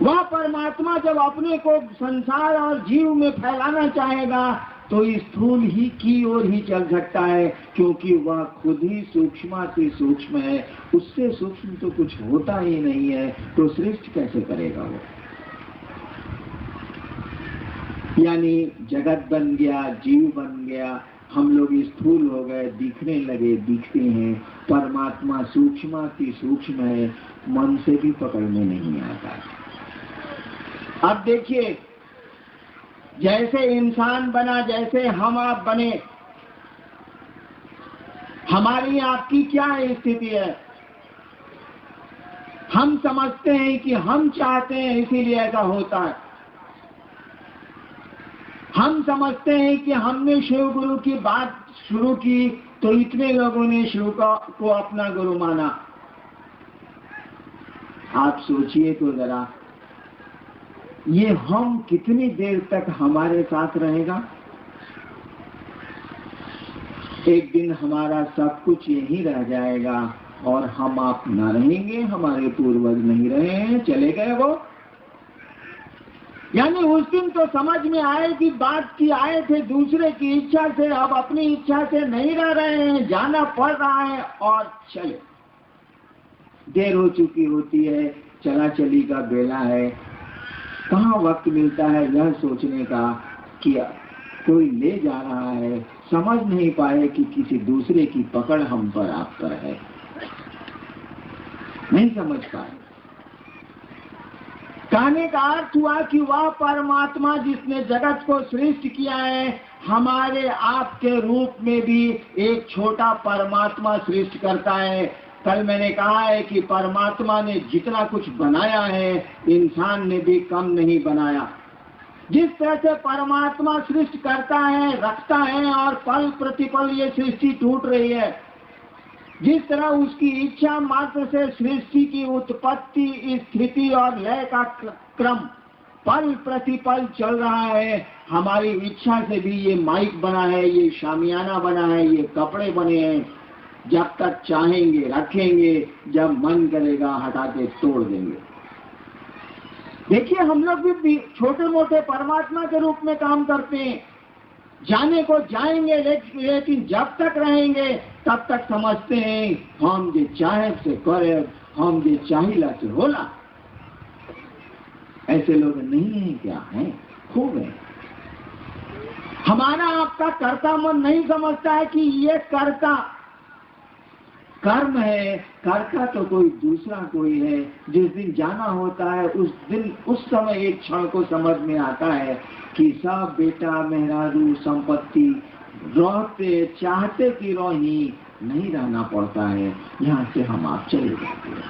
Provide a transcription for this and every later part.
वह परमात्मा जब अपने को संसार और जीव में फैलाना चाहेगा तो स्थूल ही की ओर ही चल सकता है, क्योंकि वह खुद ही सूक्ष्म से सूक्ष्म है। उससे सूक्ष्म तो कुछ होता ही नहीं है, तो सृष्टि कैसे करेगा वो? यानी जगत बन गया, जीव बन गया, हम लोग स्थूल हो गए, दिखने लगे, दिखते हैं। परमात्मा सूक्ष्म की सूक्ष्म है, मन से भी पकड़ने नहीं आता। अब देखिए, जैसे इंसान बना, जैसे हम आप बने, हमारी आपकी क्या स्थिति है? हम समझते हैं कि हम चाहते हैं इसीलिए ऐसा होता है। हम समझते हैं कि हमने शिव गुरु की बात शुरू की तो इतने लोगों ने शिव को अपना गुरु माना। आप सोचिए तो जरा, ये हम कितनी देर तक हमारे साथ रहेगा? एक दिन हमारा सब कुछ यही रह जाएगा और हम आप न रहेंगे, हमारे पूर्वज नहीं रहे हैं, चले गए वो। यानी उस दिन तो समझ में आए कि बात की आए थे दूसरे की इच्छा से, अब अपनी इच्छा से नहीं रह रहे हैं, जाना पड़ रहा है और चले। देर हो चुकी होती है, चला चली का बेला है, कहाँ वक्त मिलता है यह सोचने का कि कोई ले जा रहा है। समझ नहीं पाए कि किसी दूसरे की पकड़ हम पर आप पर है, नहीं समझ पाए। कहने का अर्थ हुआ कि वह परमात्मा जिसने जगत को सृष्टि किया है, हमारे आपके रूप में भी एक छोटा परमात्मा सृष्टि करता है। कल मैंने कहा है कि परमात्मा ने जितना कुछ बनाया है, इंसान ने भी कम नहीं बनाया। जिस तरह से परमात्मा सृष्टि करता है, रखता है और पल प्रतिपल ये सृष्टि टूट रही है, जिस तरह उसकी इच्छा मात्र से सृष्टि की उत्पत्ति, स्थिति और लय का क्रम पल प्रतिपल चल रहा है, हमारी इच्छा से भी ये माइक बना है, ये शामियाना बना है, ये कपड़े बने हैं। जब तक चाहेंगे रखेंगे, जब मन करेगा हटा के तोड़ देंगे। देखिए, हम लोग भी छोटे मोटे परमात्मा के रूप में काम करते हैं। जाने को जाएंगे, लेकिन जब तक रहेंगे तब तक समझते हैं हम जे चाहे से करे, हम जे चाहिला से होला। ऐसे लोग नहीं हैं क्या? हैं, खूब है। हमारा आपका कर्ता मन नहीं समझता है कि ये कर्ता कर्म है, कर्ता तो कोई दूसरा कोई है। जिस दिन जाना होता है उस दिन, उस समय एक क्षण को समझ में आता है कि सब बेटा मेहरारू संपत्ति रहते चाहते कि रोही नहीं रहना पड़ता है, यहाँ से हम आप चले जाते हैं।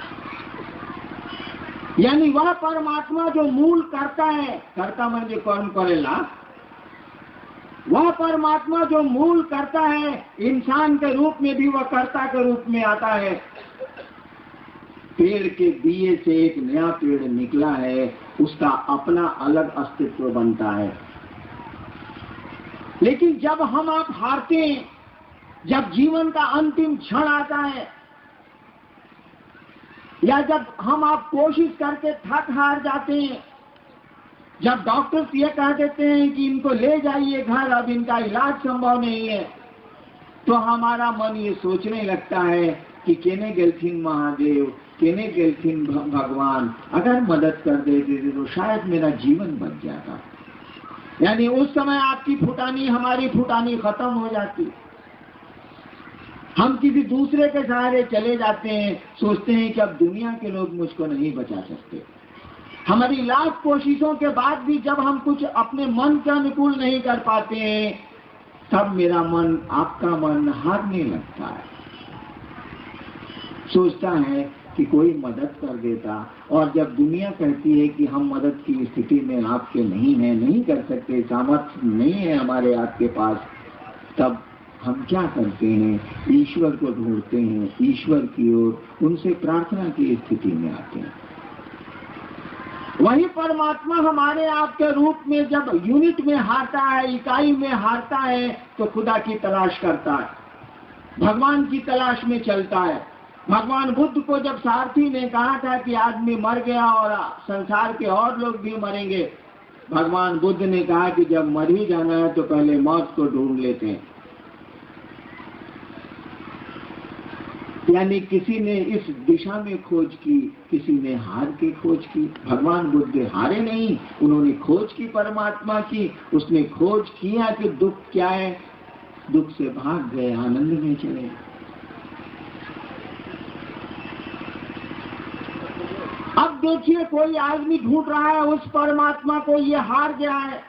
यानी वह परमात्मा जो मूल करता है, कर्ता मन जो कर्म करेला, वह परमात्मा जो मूल करता है, इंसान के रूप में भी वह कर्ता के रूप में आता है। पेड़ के बीए से एक नया पेड़ निकला है, उसका अपना अलग अस्तित्व बनता है। लेकिन जब हम आप हारते हैं, जब जीवन का अंतिम क्षण आता है, या जब हम आप कोशिश करके थक हार जाते हैं, जब डॉक्टर ये कह देते हैं कि इनको ले जाइए घर, अब इनका इलाज संभव नहीं है, तो हमारा मन ये सोचने लगता है कि केने गेलथिन महादेव, केने गेलथिन भगवान, अगर मदद कर देते तो शायद मेरा जीवन बच जाता। यानी उस समय आपकी फुटानी, हमारी फुटानी खत्म हो जाती। हम किसी दूसरे के सहारे चले जाते हैं, सोचते हैं कि अब दुनिया के लोग मुझको नहीं बचा सकते। हमारी लाख कोशिशों के बाद भी जब हम कुछ अपने मन के अनुकूल नहीं कर पाते हैं, तब मेरा मन, आपका मन हारने लगता है। सोचता है कि कोई मदद कर देता, और जब दुनिया कहती है कि हम मदद की स्थिति में आपके नहीं हैं, नहीं कर सकते, सामर्थ्य नहीं है हमारे आपके पास, तब हम क्या करते हैं? ईश्वर को ढूंढते हैं, ईश्वर की ओर उनसे प्रार्थना की स्थिति में आते हैं। वही परमात्मा हमारे आपके रूप में जब यूनिट में हारता है, इकाई में हारता है, तो खुदा की तलाश करता है, भगवान की तलाश में चलता है। भगवान बुद्ध को जब सारथी ने कहा था कि आदमी मर गया और संसार के और लोग भी मरेंगे, भगवान बुद्ध ने कहा कि जब मर ही जाना है तो पहले मौत को ढूंढ लेते हैं। यानी किसी ने इस दिशा में खोज की, किसी ने हार की खोज की। भगवान बुद्ध हारे नहीं, उन्होंने खोज की परमात्मा की। उसने खोज किया कि दुख क्या है, दुख से भाग गए, आनंद में चले गए। अब देखिए, कोई आदमी ढूंढ रहा है उस परमात्मा को, ये हार गया है।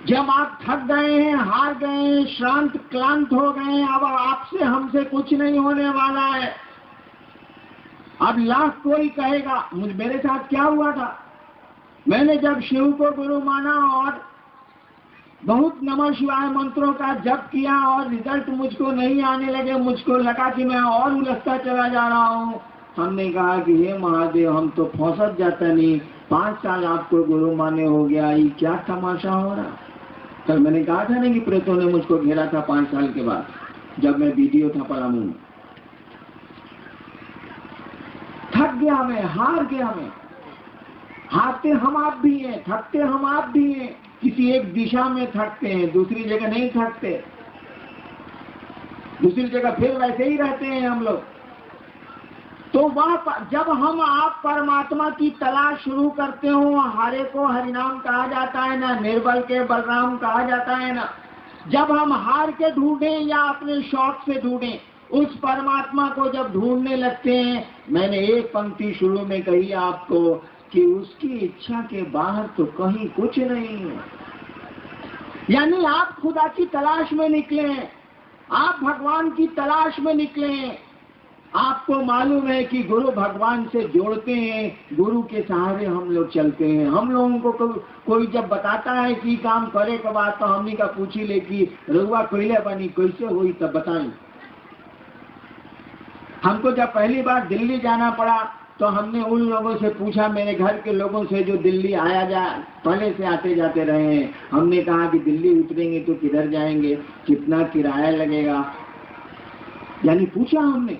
जब आप थक गए हैं, हार गए हैं, श्रांत क्लांत हो गए हैं, अब आपसे हमसे कुछ नहीं होने वाला है। अब लाख कोई कहेगा, मेरे साथ क्या हुआ था, मैंने जब शिव को गुरु माना और बहुत नमः शिवाय मंत्रों का जप किया और रिजल्ट मुझको नहीं आने लगे, मुझको लगा कि मैं और उलझता चला जा रहा हूँ। हमने कहा कि हे महादेव, हम तो फौसत जाता नहीं, 5 साल आपको गुरु माने हो गया, ये क्या तमाशा हो रहा। कल मैंने कहा था ना कि प्रेतों ने मुझको घेरा था 5 साल के बाद, जब मैं वीडियो था पलामू में। थक गया मैं, हार गया मैं। हारते हम आप भी हैं, थकते हम आप भी हैं। किसी एक दिशा में थकते हैं, दूसरी जगह नहीं थकते, दूसरी जगह फिर वैसे ही रहते हैं हम लोग। तो वह जब हम आप परमात्मा की तलाश शुरू करते हो, हारे को हरिनाम कहा जाता है ना, निर्बल के बलराम कहा जाता है ना। जब हम हार के ढूंढें या अपने शौक से ढूंढें, उस परमात्मा को जब ढूंढने लगते हैं, मैंने एक पंक्ति शुरू में कही आपको कि उसकी इच्छा के बाहर तो कहीं कुछ नहीं है। यानी आप खुदा की तलाश में निकले, आप भगवान की तलाश में निकले। आपको मालूम है कि गुरु भगवान से जोड़ते हैं, गुरु के सहारे हम लोग चलते हैं। हम लोगों को कोई जब बताता है कि काम करे के बाद, तो हमने का पूछी ले कि रुआ कोयले बनी कैसे हुई, तब बताई। हमको जब पहली बार दिल्ली जाना पड़ा तो हमने उन लोगों से पूछा, मेरे घर के लोगों से जो दिल्ली आया जाए, पहले से आते जाते रहे हैं। हमने कहा कि दिल्ली उतरेंगे तो किधर जाएंगे, कितना किराया लगेगा, यानी पूछा हमने।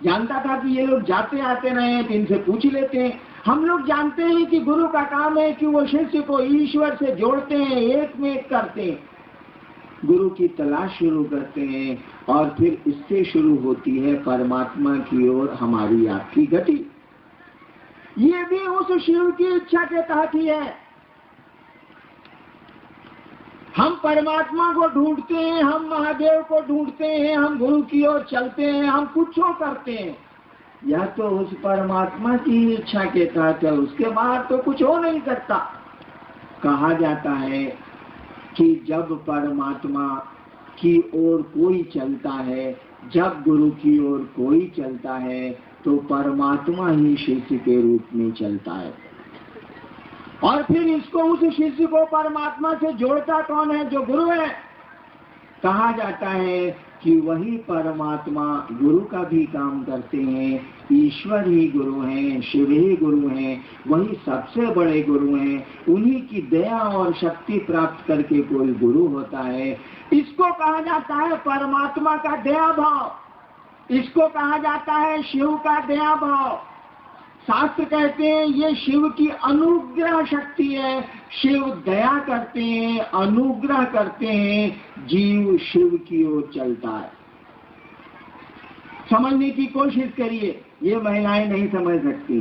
जानता था कि ये लोग जाते आते रहे हैं तो इनसे पूछ लेते हैं। हम लोग जानते हैं कि गुरु का काम है कि वो शिष्य को ईश्वर से जोड़ते हैं, एक में एक करते हैं, गुरु की तलाश शुरू करते हैं और फिर इससे शुरू होती है परमात्मा की ओर हमारी आपकी गति। ये भी उस शिव की इच्छा के तहत ही है। हम परमात्मा को ढूंढते हैं, हम महादेव को ढूंढते हैं, हम गुरु की ओर चलते हैं, हम कुछ करते हैं, या तो उस परमात्मा की इच्छा के तहत है, उसके बाद तो कुछ हो नहीं सकता। कहा जाता है कि जब परमात्मा की ओर कोई चलता है, जब गुरु की ओर कोई चलता है, तो परमात्मा ही शिष्य के रूप में चलता है। और फिर इसको, उस शिष्य को परमात्मा से जोड़ता कौन है? जो गुरु है। कहा जाता है कि वही परमात्मा गुरु का भी काम करते हैं, ईश्वर ही गुरु हैं, शिव ही गुरु हैं, वही सबसे बड़े गुरु हैं। उन्हीं की दया और शक्ति प्राप्त करके कोई गुरु होता है। इसको कहा जाता है परमात्मा का दया भाव, इसको कहा जाता है शिव का दया भाव। शास्त्र कहते हैं ये शिव की अनुग्रह शक्ति है। शिव दया करते हैं, अनुग्रह करते हैं, जीव शिव की ओर चलता है। समझने की कोशिश करिए, ये महिलाएं नहीं समझ सकती,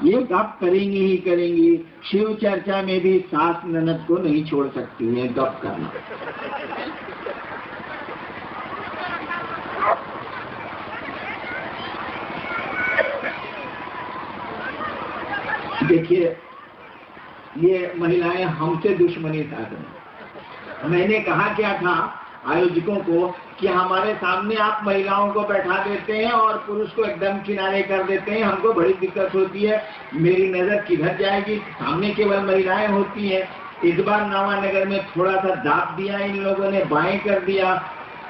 ये गप करेंगी ही करेंगी। शिव चर्चा में भी सास ननद को नहीं छोड़ सकती है गप करना। देखिए, ये महिलाएं हमसे दुश्मनी साधन। मैंने कहा क्या था आयोजकों को कि हमारे सामने आप महिलाओं को बैठा देते हैं और पुरुष को एकदम किनारे कर देते हैं, हमको बड़ी दिक्कत होती है, मेरी नजर किधर जाएगी, सामने केवल महिलाएं होती हैं। इस बार नवानगर में थोड़ा सा दाब दिया इन लोगों ने, बाएं कर दिया।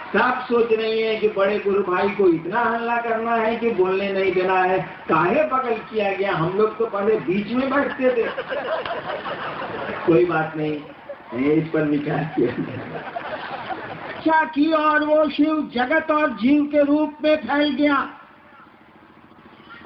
सब सोच रही है कि बड़े गुरु भाई को इतना हल्ला करना है कि बोलने नहीं देना है, काहे बगल किया गया, हम लोग तो पहले बीच में बैठते थे। कोई बात नहीं, इस पर निकाह किया। इच्छा की और वो शिव जगत और जीव के रूप में फैल गया।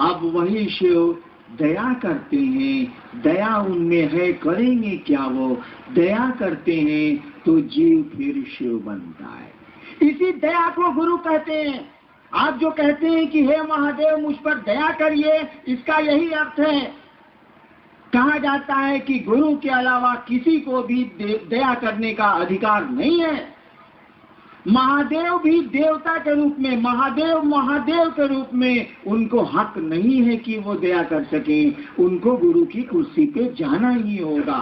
अब वही शिव दया करते हैं, दया उनमें है, करेंगे क्या वो? दया करते हैं तो जीव फिर शिव बनता है। इसी दया को गुरु कहते हैं। आप जो कहते हैं कि हे महादेव मुझ पर दया करिए, इसका यही अर्थ है। कहा जाता है कि गुरु के अलावा किसी को भी दया करने का अधिकार नहीं है। महादेव भी देवता के रूप में, महादेव के रूप में उनको हक नहीं है कि वो दया कर सके। उनको गुरु की कुर्सी पे जाना ही होगा।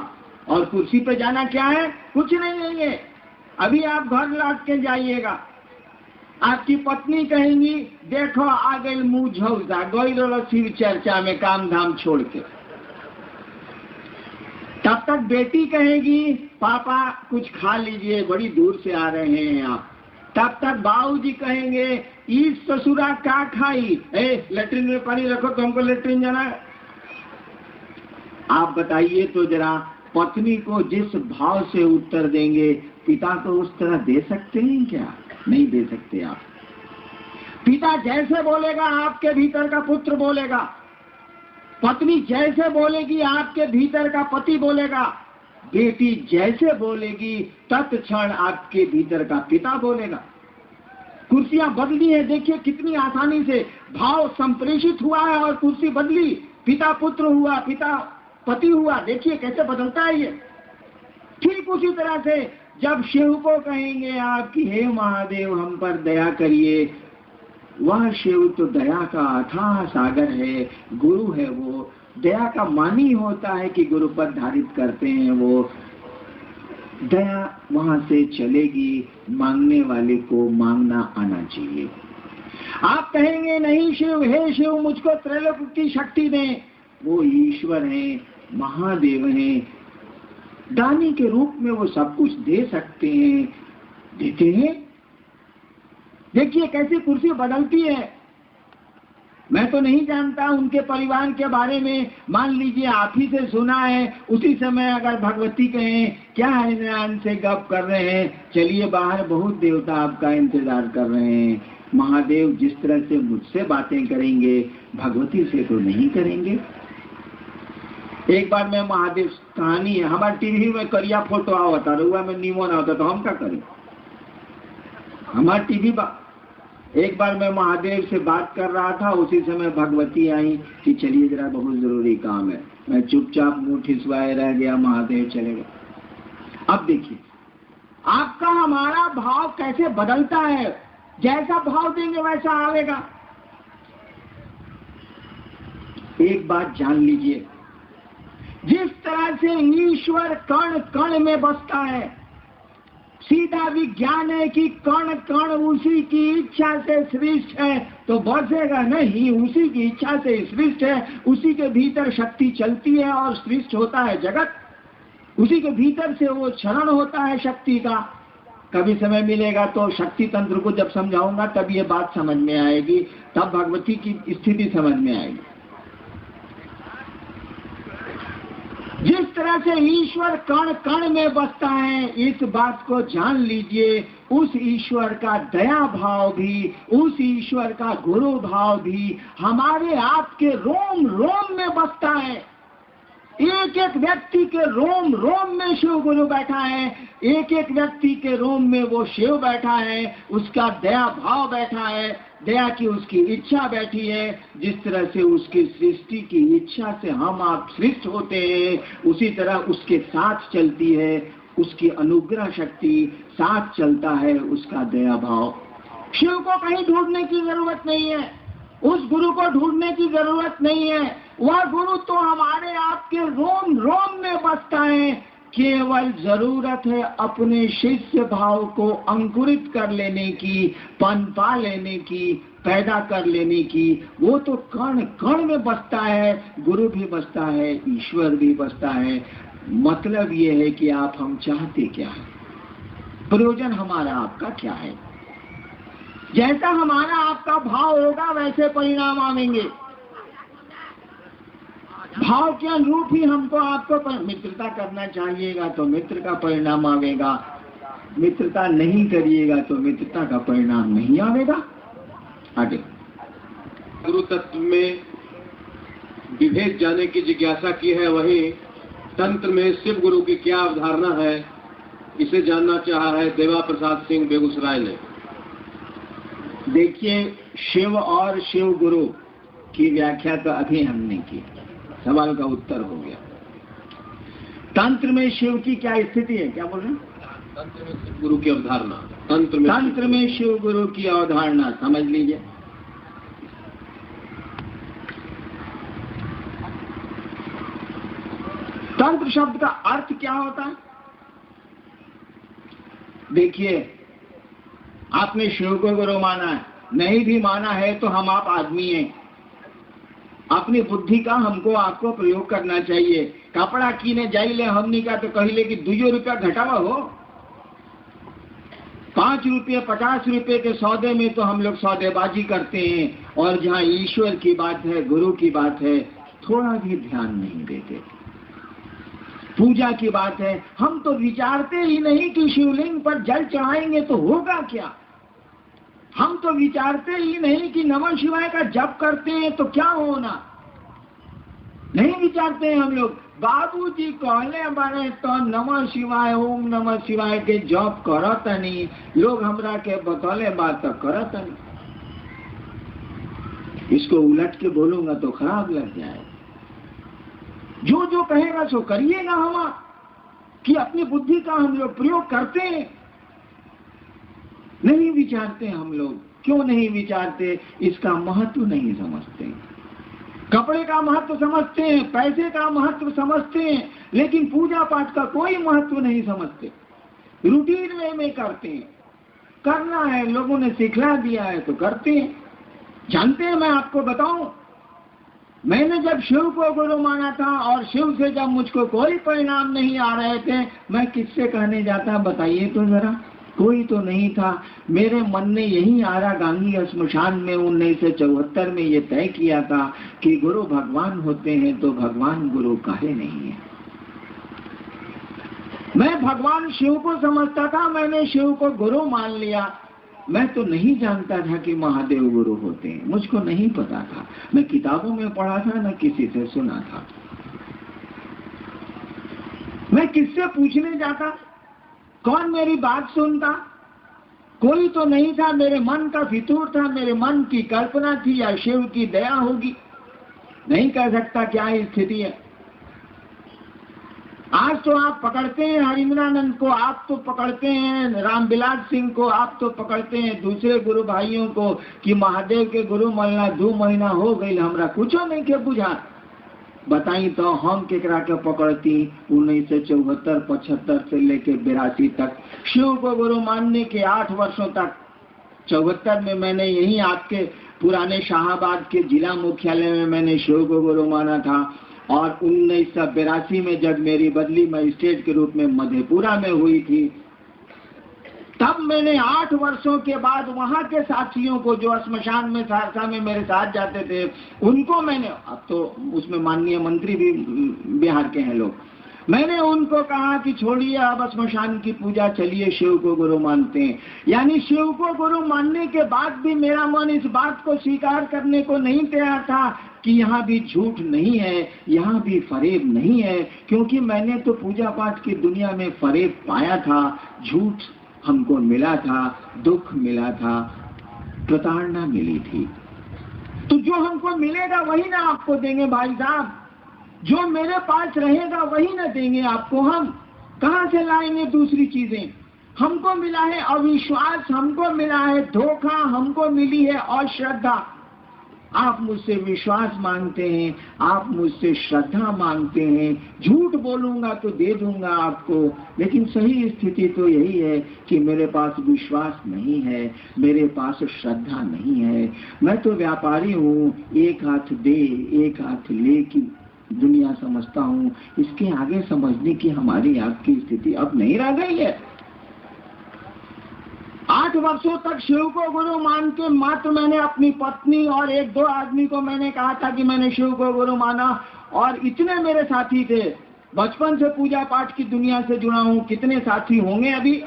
और कुर्सी पे जाना क्या है? कुछ नहीं है। अभी आप घर लौट के जाइएगा, आपकी पत्नी कहेंगी देखो आ गई मुंह झौसा गई रोलो शिव चर्चा में काम धाम छोड़ के। तब तक बेटी कहेगी पापा कुछ खा लीजिए, बड़ी दूर से आ रहे हैं आप। तब तक बाबूजी कहेंगे इस ससुरा का खाई, लेटरिन में पानी रखो तो हमको लेटरिन जाना है। आप बताइए तो जरा, पत्नी को जिस भाव से उत्तर देंगे पिता को उस तरह दे सकते हैं क्या? नहीं दे सकते आप। पिता जैसे बोलेगा आपके भीतर का पुत्र बोलेगा, पत्नी जैसे बोलेगी आपके भीतर का पति बोलेगा, बेटी जैसे बोलेगी तत्क्षण आपके भीतर का पिता बोलेगा। कुर्सियां बदली है, देखिए कितनी आसानी से भाव संप्रेषित हुआ है और कुर्सी बदली। पिता पुत्र हुआ, पिता पति हुआ, देखिए कैसे बदलता है ये। ठीक उसी तरह से जब शिव को कहेंगे आप कि हे महादेव हम पर दया करिए, वह शिव तो दया का अथाह सागर है, गुरु है। वो दया का मानी होता है कि गुरु पर धारित करते हैं, वो दया वहां से चलेगी। मांगने वाले को मांगना आना चाहिए। आप कहेंगे नहीं शिव, हे शिव मुझको त्रैलोक की शक्ति दें, वो ईश्वर हैं, महादेव हैं, दानी के रूप में वो सब कुछ दे सकते हैं, देते हैं। देखिए कैसे कुर्सी बदलती है। मैं तो नहीं जानता उनके परिवार के बारे में, मान लीजिए आप ही से सुना है। उसी समय अगर भगवती कहें क्या है नारायण से गप कर रहे हैं, चलिए बाहर बहुत देवता आपका इंतजार कर रहे हैं। महादेव जिस तरह से मुझसे बातें करेंगे भगवती से तो नहीं करेंगे। एक बार मैं महादेव कहानी है, हमारे टीवी में करिया फोटो आवता रुआ में नीमो ना होता तो हम क्या करें? हमारे टीवी एक बार मैं महादेव से बात कर रहा था, उसी समय भगवती आई कि चलिए जरा बहुत जरूरी काम है। मैं चुपचाप मुंह ठिसवाए रह गया, महादेव चले गए। अब देखिए आपका हमारा भाव कैसे बदलता है। जैसा भाव देंगे वैसा आवेगा। एक बात जान लीजिए, जिस तरह से ईश्वर कण कण में बसता है, सीधा विज्ञान है कि कण कण उसी की इच्छा से सृष्ट है, तो बसेगा नहीं। उसी की इच्छा से सृष्ट है, उसी के भीतर शक्ति चलती है और सृष्ट होता है जगत। उसी के भीतर से वो क्षरण होता है शक्ति का। कभी समय मिलेगा तो शक्ति तंत्र को जब समझाऊंगा तब ये बात समझ में आएगी, तब भगवती की स्थिति समझ में आएगी। जिस तरह से ईश्वर कण कण में बसता है, इस बात को जान लीजिए। उस ईश्वर का दया भाव भी, उस ईश्वर का गुरु भाव भी हमारे आपके रोम रोम में बसता है। एक एक व्यक्ति के रोम रोम में शिव गुरु बैठा है, एक एक व्यक्ति के रोम में वो शिव बैठा है, उसका दया भाव बैठा है, दया की उसकी इच्छा बैठी है। जिस तरह से उसकी सृष्टि की इच्छा से हम आप सृष्ट होते हैं, उसी तरह उसके साथ चलती है उसकी अनुग्रह शक्ति, साथ चलता है उसका दया भाव। शिव को कहीं ढूंढने की जरूरत नहीं है, उस गुरु को ढूंढने की जरूरत नहीं है। वह गुरु तो हमारे आपके रोम रोम में बसता है। केवल जरूरत है अपने शिष्य भाव को अंकुरित कर लेने की, पनपा लेने की, पैदा कर लेने की। वो तो कण कण में बसता है, गुरु भी बसता है, ईश्वर भी बसता है। मतलब ये है कि आप हम चाहते क्या है, प्रयोजन हमारा आपका क्या है। जैसा हमारा आपका भाव होगा वैसे परिणाम आवेंगे। भाव के अनुरूप ही हमको आपको मित्रता करना चाहिएगा तो मित्र का परिणाम आवेगा। मित्रता नहीं करिएगा तो मित्रता का परिणाम नहीं आवेगा। आगे गुरु तत्व में विभेद जाने की जिज्ञासा की है, वही तंत्र में शिव गुरु की क्या अवधारणा है, इसे जानना चाहा है देवा प्रसाद सिंह बेगूसराय ने। देखिए, शिव और शिव गुरु की व्याख्या तो अभी हमने की, सवाल का उत्तर हो गया। तंत्र में शिव की क्या स्थिति है, क्या बोल रहे हैं? तंत्र में शिव गुरु की अवधारणा, तंत्र में शिव गुरु की अवधारणा समझ लीजिए। तंत्र शब्द का अर्थ क्या होता है? देखिए, आपने शिव को गुरु माना है, नहीं भी माना है तो हम आप आदमी हैं। अपनी बुद्धि का हमको आपको प्रयोग करना चाहिए। कपड़ा कीने जाइले हमनी का तो कहिले कि 2 रुपया घटावा हो, 5 रुपये 50 रुपये के सौदे में तो हम लोग सौदेबाजी करते हैं, और जहाँ ईश्वर की बात है, गुरु की बात है, थोड़ा भी ध्यान नहीं देते। पूजा की बात है, हम तो विचारते ही नहीं कि शिवलिंग पर जल चढ़ाएंगे तो होगा क्या। हम तो विचारते ही नहीं कि नमः शिवाय का जप करते हैं तो क्या होना, नहीं विचारते हैं हम लोग। बाबूजी कहले बारे तो नमः शिवाय, ओम नमः शिवाय के जप करत नहीं, लोग हमरा के बतौले बात तो करत नहीं। इसको उलट के बोलूंगा तो खराब लग जाए। जो जो कहेगा सो करिएगा हम, कि अपनी बुद्धि का हम लोग प्रयोग करते हैं, नहीं विचारते हम लोग। क्यों नहीं विचारते? इसका महत्व नहीं समझते। कपड़े का महत्व समझते हैं, पैसे का महत्व समझते हैं, लेकिन पूजा पाठ का कोई महत्व नहीं समझते। रूटीन वे में करते हैं, करना है, लोगों ने सिखला दिया है तो करते हैं। जानते हैं, मैं आपको बताऊं, मैंने जब शिव को गुरु माना था और शिव से जब मुझको कोई परिणाम नहीं आ रहे थे, मैं किससे कहने जाता, बताइए तो जरा। कोई तो नहीं था। मेरे मन ने यही आरा गांगी श्मशान में 1974 में ये तय किया था कि गुरु भगवान होते हैं तो भगवान गुरु काहे नहीं है। मैं भगवान शिव को समझता था, मैंने शिव को गुरु मान लिया। मैं तो नहीं जानता था कि महादेव गुरु होते हैं, मुझको नहीं पता था। मैं किताबों में पढ़ा था, न किसी से सुना था। मैं किससे पूछने जाता, कौन मेरी बात सुनता? कोई तो नहीं था। मेरे मन का फितूर था, मेरे मन की कल्पना थी, या शिव की दया होगी, नहीं कह सकता क्या स्थिति है। आज तो आप पकड़ते हैं हरिंद्रानंद को, आप तो पकड़ते हैं रामविलास सिंह को, आप तो पकड़ते हैं दूसरे गुरु भाइयों को कि महादेव के गुरु मलना 2 महीना हो गई, हमरा कुछो नहीं के बुझा। बताई तो हम केकरा के पकड़ती 1974 75 से लेके 82 तक। शिव को गुरु मानने के 8 वर्षों तक, 74 में मैंने यही आपके पुराने शाहाबाद के जिला मुख्यालय में मैंने शिव को गुरु माना था, और 1982 में जब मेरी बदली मजिस्ट्रेट के रूप में मधेपुरा में हुई थी, तब मैंने 8 वर्षों के बाद वहां के साथियों को जो श्मशान में सहरसा में मेरे साथ जाते थे, उनको मैंने, अब तो उसमें माननीय मंत्री भी बिहार के हैं लोग, मैंने उनको कहा कि छोड़िए अब श्मशान की पूजा, चलिए शिव को गुरु मानते हैं। यानी शिव को गुरु मानने के बाद भी मेरा मन इस बात को स्वीकार करने को नहीं तैयार था कि यहाँ भी झूठ नहीं है, यहाँ भी फरेब नहीं है, क्योंकि मैंने तो पूजा पाठ की दुनिया में फरेब पाया था, झूठ हमको मिला था, दुख मिला था, प्रताड़ना मिली थी। तो जो हमको मिलेगा वही ना आपको देंगे भाई साहब, जो मेरे पास रहेगा वही ना देंगे आपको। हम कहाँ से लाएंगे दूसरी चीजें? हमको मिला है अविश्वास, हमको मिला है धोखा, हमको मिली है अश्रद्धा। आप मुझसे विश्वास मांगते हैं, आप मुझसे श्रद्धा मांगते हैं। झूठ बोलूंगा तो दे दूंगा आपको, लेकिन सही स्थिति तो यही है कि मेरे पास विश्वास नहीं है, मेरे पास श्रद्धा नहीं है। मैं तो व्यापारी हूँ, एक हाथ दे एक हाथ ले की दुनिया समझता हूँ। इसके आगे समझने की हमारी आपकी स्थिति अब नहीं रह गई है। 8 वर्षों तक शिव को गुरु मान के मात्र मैंने अपनी पत्नी और 1-2 आदमी को मैंने कहा था कि मैंने शिव को गुरु माना, और इतने मेरे साथी थे। बचपन से पूजा पाठ की दुनिया से जुड़ा हूँ, कितने साथी होंगे अभी,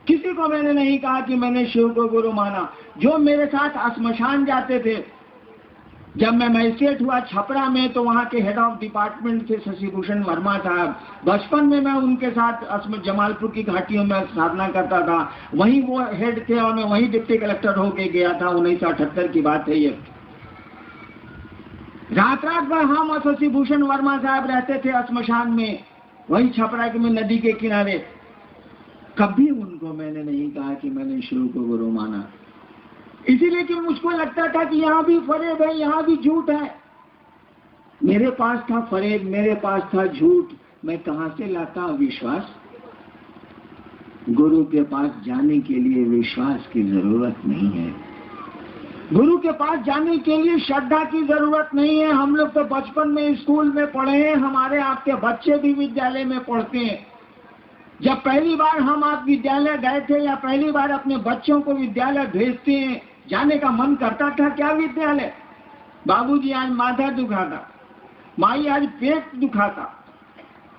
किसी को मैंने नहीं कहा कि मैंने शिव को गुरु माना। जो मेरे साथ श्मशान जाते थे, जब मैं मजिस्ट्रेट हुआ छपरा में, तो वहाँ के हेड ऑफ डिपार्टमेंट थे शशिभूषण वर्मा साहब। बचपन में मैं उनके साथ जमालपुर की घाटियों में साधना करता था, वहीं वो हेड थे और मैं वहीं डिप्टी कलेक्टर होके गया था। 1978 की बात है ये। रात रात भर हम और शशिभूषण वर्मा साहब रहते थे श्मशान में, वही छपरा के में नदी के किनारे। कभी उनको मैंने नहीं कहा कि मैंने शिव को गुरु माना, इसीलिए कि मुझको लगता था कि यहाँ भी फरेब है, यहाँ भी झूठ है। मेरे पास था फरेब, मेरे पास था झूठ, मैं कहाँ से लाता विश्वास? गुरु के पास जाने के लिए विश्वास की जरूरत नहीं है, गुरु के पास जाने के लिए श्रद्धा की जरूरत नहीं है। हम लोग तो बचपन में स्कूल में पढ़े हैं, हमारे आपके बच्चे भी विद्यालय में पढ़ते हैं। जब पहली बार हम आप विद्यालय गए थे या पहली बार अपने बच्चों को विद्यालय भेजते हैं, जाने का मन करता था क्या विद्यालय? बाबूजी आज माथा दुखाता, माई आज पेट दुखाता,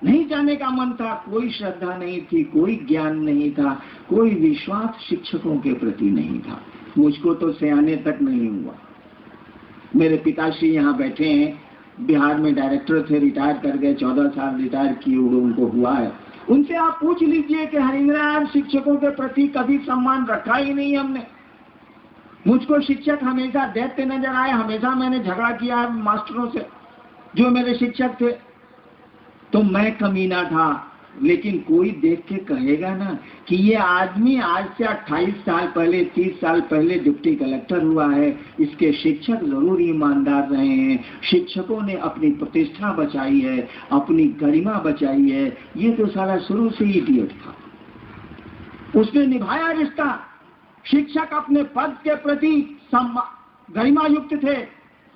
नहीं जाने का मन था। कोई श्रद्धा नहीं थी, कोई ज्ञान नहीं था, कोई विश्वास शिक्षकों के प्रति नहीं था। मुझको तो सयाने तक नहीं हुआ। मेरे पिताश्री यहाँ बैठे हैं, बिहार में डायरेक्टर थे, रिटायर कर गए, 14 साल रिटायर किए उनको हुआ है। उनसे आप पूछ लीजिए कि हरिंद्र शिक्षकों के प्रति कभी सम्मान रखा ही नहीं हमने। मुझको शिक्षक हमेशा दैत्य नजर आए, हमेशा मैंने झगड़ा किया है मास्टरों से जो मेरे शिक्षक थे। तो मैं कमीना था, लेकिन कोई देख के कहेगा ना कि ये आदमी आज से 28 साल पहले 30 साल पहले डिप्टी कलेक्टर हुआ है, इसके शिक्षक जरूर ईमानदार रहे हैं, शिक्षकों ने अपनी प्रतिष्ठा बचाई है, अपनी गरिमा बचाई है। ये तो साला शुरू से ही इडियट था, उसने निभाया रिश्ता। शिक्षक अपने पद के प्रति गरिमा युक्त थे,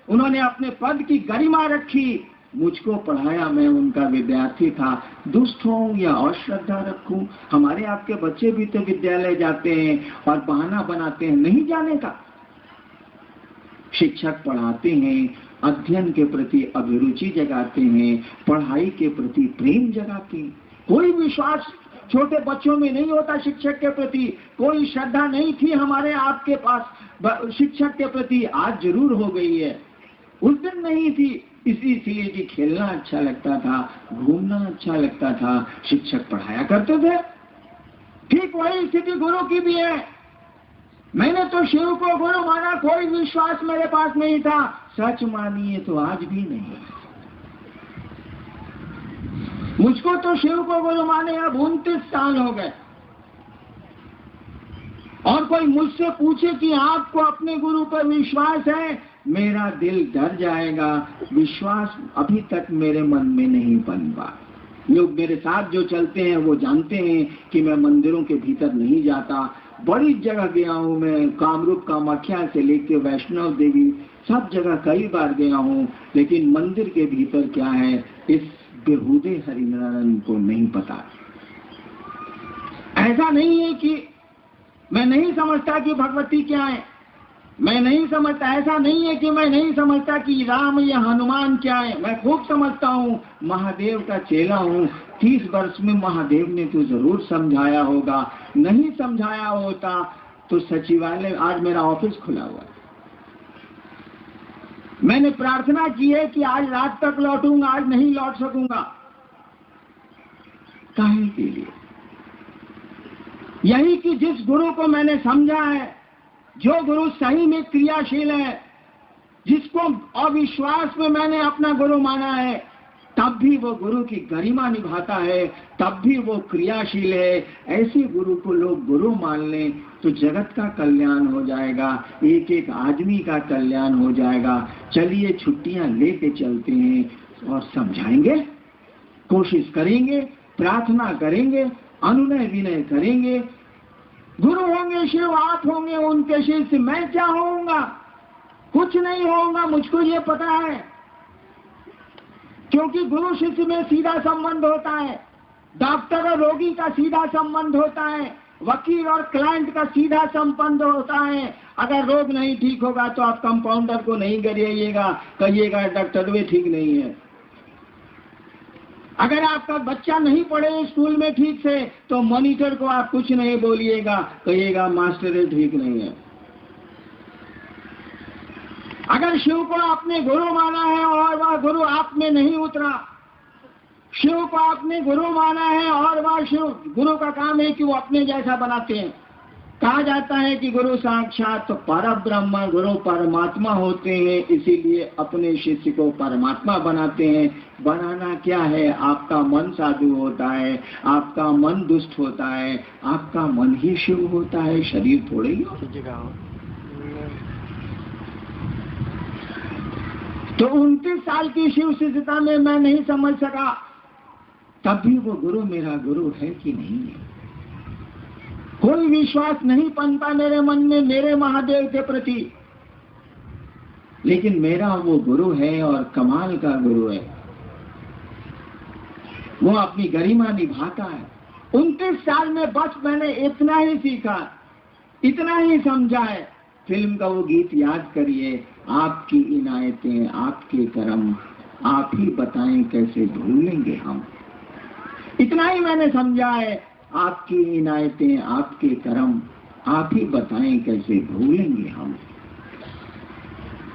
उन्होंने अपने पद की गरिमा रखी। मुझको पढ़ाया, मैं उनका विद्यार्थी था। दुष्ट हूं या अश्रद्धा रखूं? हमारे आपके बच्चे भी तो विद्यालय जाते हैं और बहाना बनाते हैं नहीं जाने का। शिक्षक पढ़ाते हैं, अध्ययन के प्रति अभिरुचि जगाते हैं, पढ़ाई के प्रति प्रेम जगाते हैं। कोई विश्वास छोटे बच्चों में नहीं होता शिक्षक के प्रति, कोई श्रद्धा नहीं थी हमारे आपके पास शिक्षक के प्रति। आज जरूर हो गई है, उस दिन नहीं थी। इसीलिए कि खेलना अच्छा लगता था, घूमना अच्छा लगता था, शिक्षक पढ़ाया करते थे। ठीक वही स्थिति गुरु की भी है। मैंने तो शिव को गुरु माना, कोई विश्वास मेरे पास नहीं था। सच मानिए तो आज भी नहीं। मुझको तो शिव को गुरु माने अब 29 साल हो गए। और कोई मुझसे पूछे कि आपको अपने गुरु पर विश्वास है, मेरा दिल डर जाएगा। विश्वास अभी तक मेरे मन में नहीं बनवा। लोग मेरे साथ जो चलते हैं वो जानते हैं कि मैं मंदिरों के भीतर नहीं जाता। बड़ी जगह गया हूँ मैं, कामरूप कामाख्या से लेकर वैष्णव देवी सब जगह कई बार गया हूँ, लेकिन मंदिर के भीतर क्या है इस बेहुदे हरिनारायण को नहीं पता। ऐसा नहीं है कि मैं नहीं समझता कि भगवती क्या है, मैं नहीं समझता। ऐसा नहीं है कि मैं नहीं समझता कि राम या हनुमान क्या है, मैं खूब समझता हूँ। महादेव का चेला हूँ। 30 वर्ष में महादेव ने तो जरूर समझाया होगा, नहीं समझाया होता तो सचिवालय आज मेरा ऑफिस खुला हुआ है। मैंने प्रार्थना की है कि आज रात तक लौटूंगा, आज नहीं लौट सकूंगा। काहे के लिए? यही कि जिस गुरु को मैंने समझा है, जो गुरु सही में क्रियाशील है, जिसको अविश्वास में मैंने अपना गुरु माना है, तब भी वो गुरु की गरिमा निभाता है, तब भी वो क्रियाशील है। ऐसे गुरु को लोग गुरु मान लें तो जगत का कल्याण हो जाएगा, एक एक आदमी का कल्याण हो जाएगा। चलिए छुट्टियां लेके चलते हैं और समझाएंगे, कोशिश करेंगे, प्रार्थना करेंगे, अनुनय विनय करेंगे। गुरु होंगे शिव, आप होंगे उनके शिष्य, मैं क्या होऊंगा? कुछ नहीं होऊंगा, मुझको ये पता है। क्योंकि गुरु शिष्य में सीधा संबंध होता है, डॉक्टर और रोगी का सीधा संबंध होता है, वकील और क्लाइंट का सीधा संबंध होता है। अगर रोग नहीं ठीक होगा तो आप कंपाउंडर को नहीं गिराइएगा, कहिएगा डॉक्टर वे ठीक नहीं है। अगर आपका बच्चा नहीं पढ़े स्कूल में ठीक से तो मॉनिटर को आप कुछ नहीं बोलिएगा, कहिएगा मास्टर ठीक नहीं है। अगर शिव को आपने गुरु माना है और वह गुरु आप में नहीं उतरा, शिव को आपने गुरु माना है और वह शिव, गुरु का काम है कि वो अपने जैसा बनाते हैं। कहा जाता है कि गुरु साक्षात परब्रह्म, गुरु परमात्मा होते हैं, इसीलिए अपने शिष्य को परमात्मा बनाते हैं। बनाना क्या है? आपका मन साधु होता है, आपका मन दुष्ट होता है, आपका मन ही शिव होता है, शरीर थोड़े ही। तो 29 साल की शिव शिष्यता में मैं नहीं समझ सका, तब भी वो गुरु मेरा गुरु है कि नहीं है। कोई विश्वास नहीं बनता मेरे मन में मेरे महादेव के प्रति, लेकिन मेरा वो गुरु है और कमाल का गुरु है। वो अपनी गरिमा निभाता है। 29 साल में बस मैंने इतना ही सीखा, इतना ही समझा है। फिल्म का वो गीत याद करिए, आपकी इनायतें आपके करम, आप ही बताएं कैसे भूलेंगे हम। इतना ही मैंने समझा है, आपकी इनायतें आपके करम, आप ही बताएं कैसे भूलेंगे हम।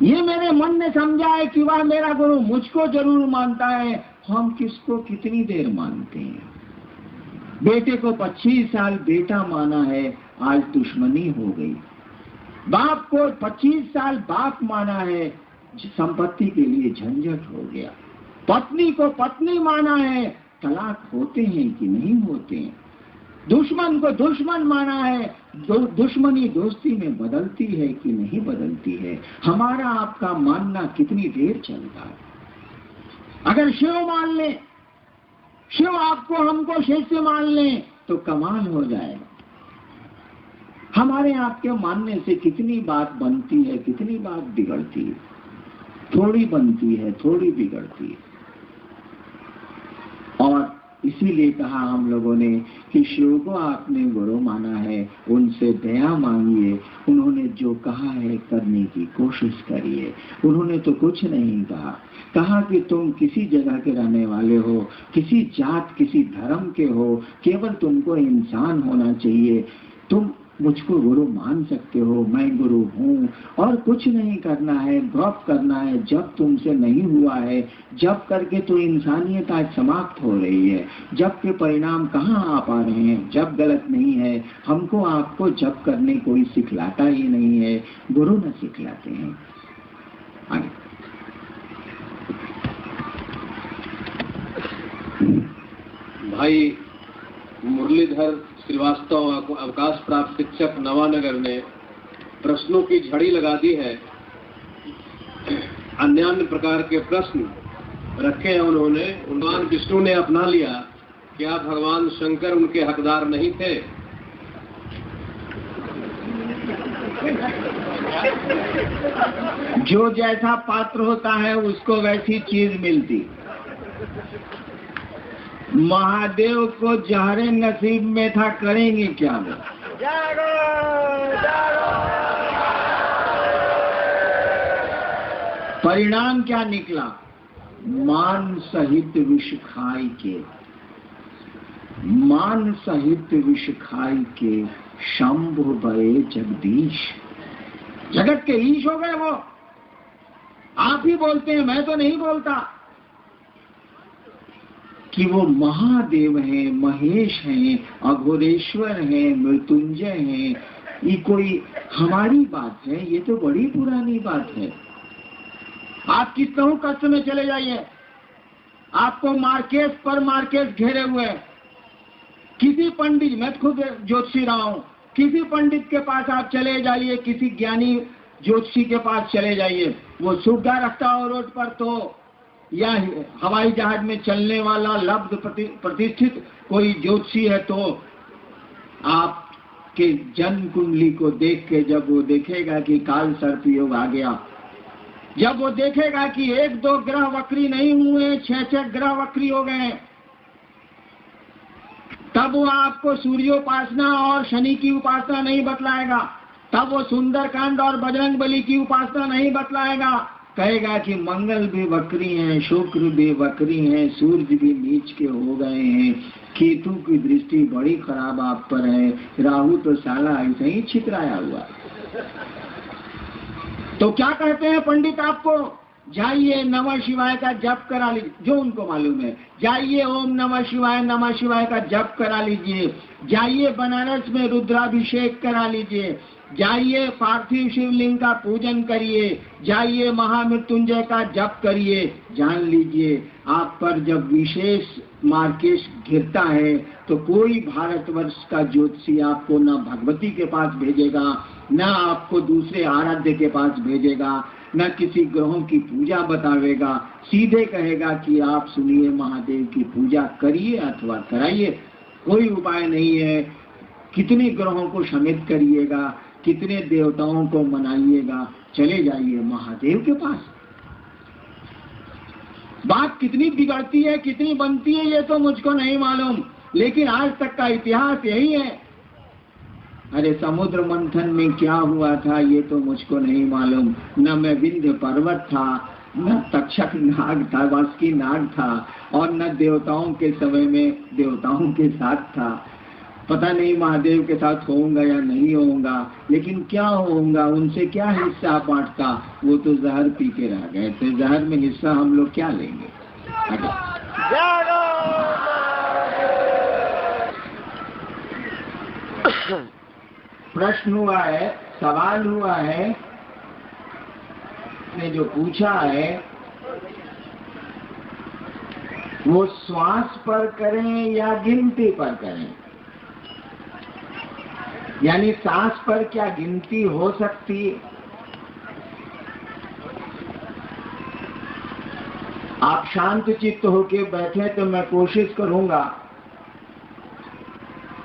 ये मेरे मन ने समझा है कि वह मेरा गुरु मुझको जरूर मानता है, हम किसको कितनी देर मानते हैं। बेटे को 25 साल बेटा माना है, आज दुश्मनी हो गई। बाप को 25 साल बाप माना है, संपत्ति के लिए झंझट हो गया। पत्नी को पत्नी माना है, तलाक होते हैं कि नहीं होते हैं। दुश्मन को दुश्मन माना है, दुश्मनी दोस्ती में बदलती है कि नहीं बदलती है। हमारा आपका मानना कितनी देर चलता है। अगर शिव मान ले, शिव आपको हमको शिष्य मान ले तो कमाल हो जाएगा। हमारे आपके मानने से कितनी बात बनती है, कितनी बात बिगड़ती है। थोड़ी बनती है, थोड़ी बिगड़ती है। और इसीलिए कहा हम लोगों ने कि शिव को आपने गुरु माना है, उनसे दया मांगिए। उन्होंने जो कहा है करने की कोशिश करिए। उन्होंने तो कुछ नहीं कहा, कहा कि तुम किसी जगह के रहने वाले हो, किसी जात किसी धर्म के हो, केवल तुमको इंसान होना चाहिए, तुम मुझको गुरु मान सकते हो, मैं गुरु हूँ। और कुछ नहीं करना है, ड्रॉप करना है। जब तुमसे नहीं हुआ है, जब करके तो इंसानियत आज समाप्त हो रही है। जब के परिणाम कहाँ आ पा रहे हैं? जब गलत नहीं है। हमको आपको जब करने कोई सिखलाता ही नहीं है, गुरु न सिखलाते हैं। भाई मुरलीधर श्रीवास्तव अवकाश प्राप्त शिक्षक नवानगर ने प्रश्नों की झड़ी लगा दी है। अन्य प्रकार के प्रश्न रखे हैं उन्होंने। भगवान विष्णु ने अपना लिया, क्या भगवान शंकर उनके हकदार नहीं थे? जो जैसा पात्र होता है उसको वैसी चीज मिलती। महादेव को जहरे नसीब में था, करेंगे क्या वो? परिणाम क्या निकला? मान सहित विष खाई के, मान सहित विष खाई के शंभु भये जगदीश। जगत के ईश हो गए वो। आप ही बोलते हैं, मैं तो नहीं बोलता कि वो महादेव हैं, महेश हैं, अघोरेश्वर हैं, मृत्युंजय हैं। ये कोई हमारी बात है? ये तो बड़ी पुरानी बात है। आप कितनों कष्ट में चले जाइए, आपको मार्केस पर मार्केस घेरे हुए। किसी पंडित, मैं खुद ज्योतिषी रहा हूं, किसी पंडित के पास आप चले जाइए, किसी ज्ञानी ज्योतिषी के पास चले जाइए, वो सुविधा रखता हो रोड पर तो, या हवाई जहाज में चलने वाला लब्ध प्रतिष्ठित कोई ज्योतिषी है तो आपके जन्म कुंडली को देख के जब वो देखेगा कि काल सर्प योग आ गया, जब वो देखेगा कि 1-2 ग्रह वक्री नहीं हुए, 6-6 ग्रह वक्री हो गए, तब वो आपको सूर्योपासना और शनि की उपासना नहीं बतलाएगा। तब वो सुंदरकांड और बजरंग बली की उपासना नहीं बतलाएगा। कहेगा कि मंगल भी वक्री हैं, शुक्र भी वक्री हैं, सूर्य भी नीच के हो गए हैं, केतु की दृष्टि बड़ी खराब आप पर है, राहु तो साला ऐसे ही छितराया हुआ। तो क्या कहते हैं पंडित आपको? जाइए नमः शिवाय का जप करा लीजिए, जो उनको मालूम है। जाइए ओम नमः शिवाय का जप करा लीजिए। जाइए बनारस में रुद्राभिषेक करा लीजिए। जाइए पार्थिव शिवलिंग का पूजन करिए। जाइए महामृत्युंजय का जप करिए। जान लीजिए आप पर जब विशेष मार्केश गिरता है तो कोई भारतवर्ष का ज्योतिषी आपको न भगवती के पास भेजेगा, न आपको दूसरे आराध्य के पास भेजेगा, न किसी ग्रहों की पूजा बतावेगा। सीधे कहेगा कि आप सुनिए महादेव की पूजा करिए अथवा कराइए, कोई उपाय नहीं है। कितने ग्रहों को शमित करिएगा, कितने देवताओं को मनाइएगा, चले जाइए महादेव के पास। बात कितनी बिगड़ती है, कितनी बनती है, ये तो मुझको नहीं मालूम, लेकिन आज तक का इतिहास यही है। अरे समुद्र मंथन में क्या हुआ था ये तो मुझको नहीं मालूम। न मैं विंध्य पर्वत था, न तक्षक नाग था, वासुकी नाग था, और न देवताओं के समय में देवताओं के साथ था। पता नहीं महादेव के साथ होऊंगा या नहीं होऊंगा, लेकिन क्या होऊंगा, उनसे क्या हिस्सा बांटता, वो तो जहर पी के रह गए थे। जहर में हिस्सा हम लोग क्या लेंगे? प्रश्न हुआ है, सवाल हुआ है, ने जो पूछा है वो श्वास पर करें या गिनती पर करें, यानी सांस पर क्या गिनती हो सकती है? आप शांत चित्त होके बैठे तो मैं कोशिश करूंगा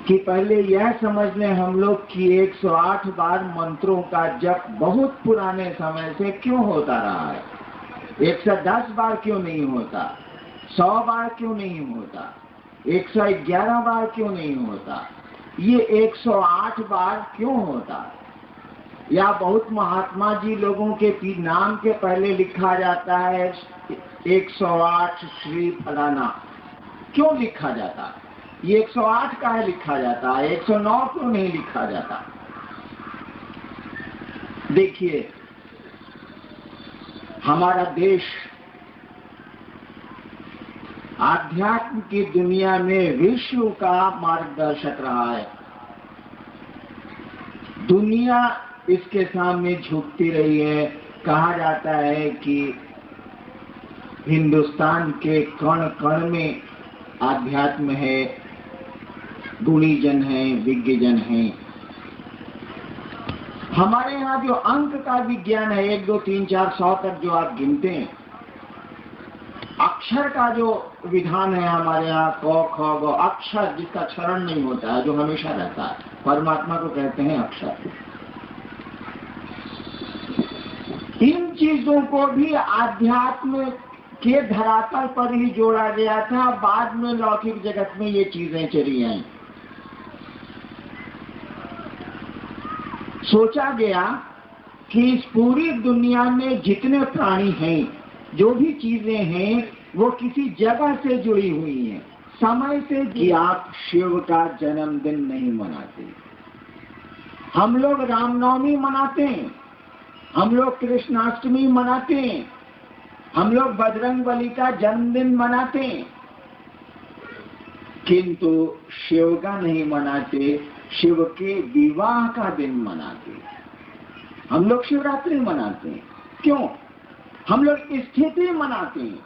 कि पहले यह समझ लें हम लोग कि 108 बार मंत्रों का जप बहुत पुराने समय से क्यों होता रहा है। 110 बार क्यों नहीं होता, 100 बार क्यों नहीं होता, 111 बार क्यों नहीं होता, ये 108 बार क्यों होता? या बहुत महात्मा जी लोगों के नाम के पहले लिखा जाता है 108 श्री फलाना, क्यों लिखा जाता है? ये 108 का है लिखा जाता है, 109 क्यों नहीं लिखा जाता? देखिए हमारा देश आध्यात्म की दुनिया में विश्व का मार्गदर्शक रहा है। दुनिया इसके सामने झुकती रही है। कहा जाता है कि हिंदुस्तान के कण कण में आध्यात्म है, गुणी जन है, विज्ञ जन है। हमारे यहाँ जो अंक का विज्ञान है, 1 2 3 4 100 तक जो आप गिनते हैं, अक्षर का जो विधान है हमारे यहाँ क ख ग, अक्षर जिसका क्षरण नहीं होता है, जो हमेशा रहता है, परमात्मा को कहते हैं अक्षर। इन चीजों को भी आध्यात्म के धरातल पर ही जोड़ा गया था। बाद में लौकिक जगत में ये चीजें चली आई। सोचा गया कि इस पूरी दुनिया में जितने प्राणी हैं, जो भी चीजें हैं, वो किसी जगह से जुड़ी हुई हैं, समय से। कि आप शिव का जन्मदिन नहीं मनाते, हम लोग रामनवमी मनाते हैं, हम लोग कृष्णाष्टमी मनाते हैं, हम लोग बजरंगबली का जन्मदिन मनाते हैं, किंतु शिव का नहीं मनाते, शिव के विवाह का दिन मनाते। हम लोग शिवरात्रि मनाते हैं, क्यों? हम लोग स्थिति मनाते हैं।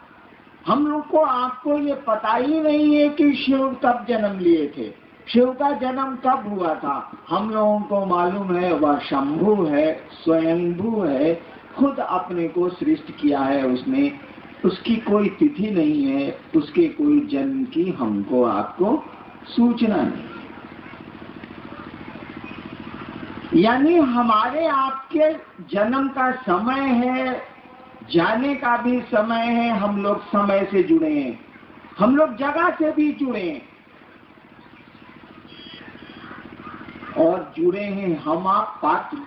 हम लोग को आपको ये पता ही नहीं है कि शिव कब जन्म लिए थे, शिव का जन्म कब हुआ था। हम लोगों को मालूम है वह शंभु है, स्वयंभू है, खुद अपने को सृष्टि किया है उसने। उसकी कोई तिथि नहीं है, उसके कोई जन्म की हमको आपको सूचना नहीं। यानी हमारे आपके जन्म का समय है, जाने का भी समय है। हम लोग समय से जुड़े हैं, हम लोग जगह से भी जुड़े हैं, और जुड़े हैं हम आप पात्र।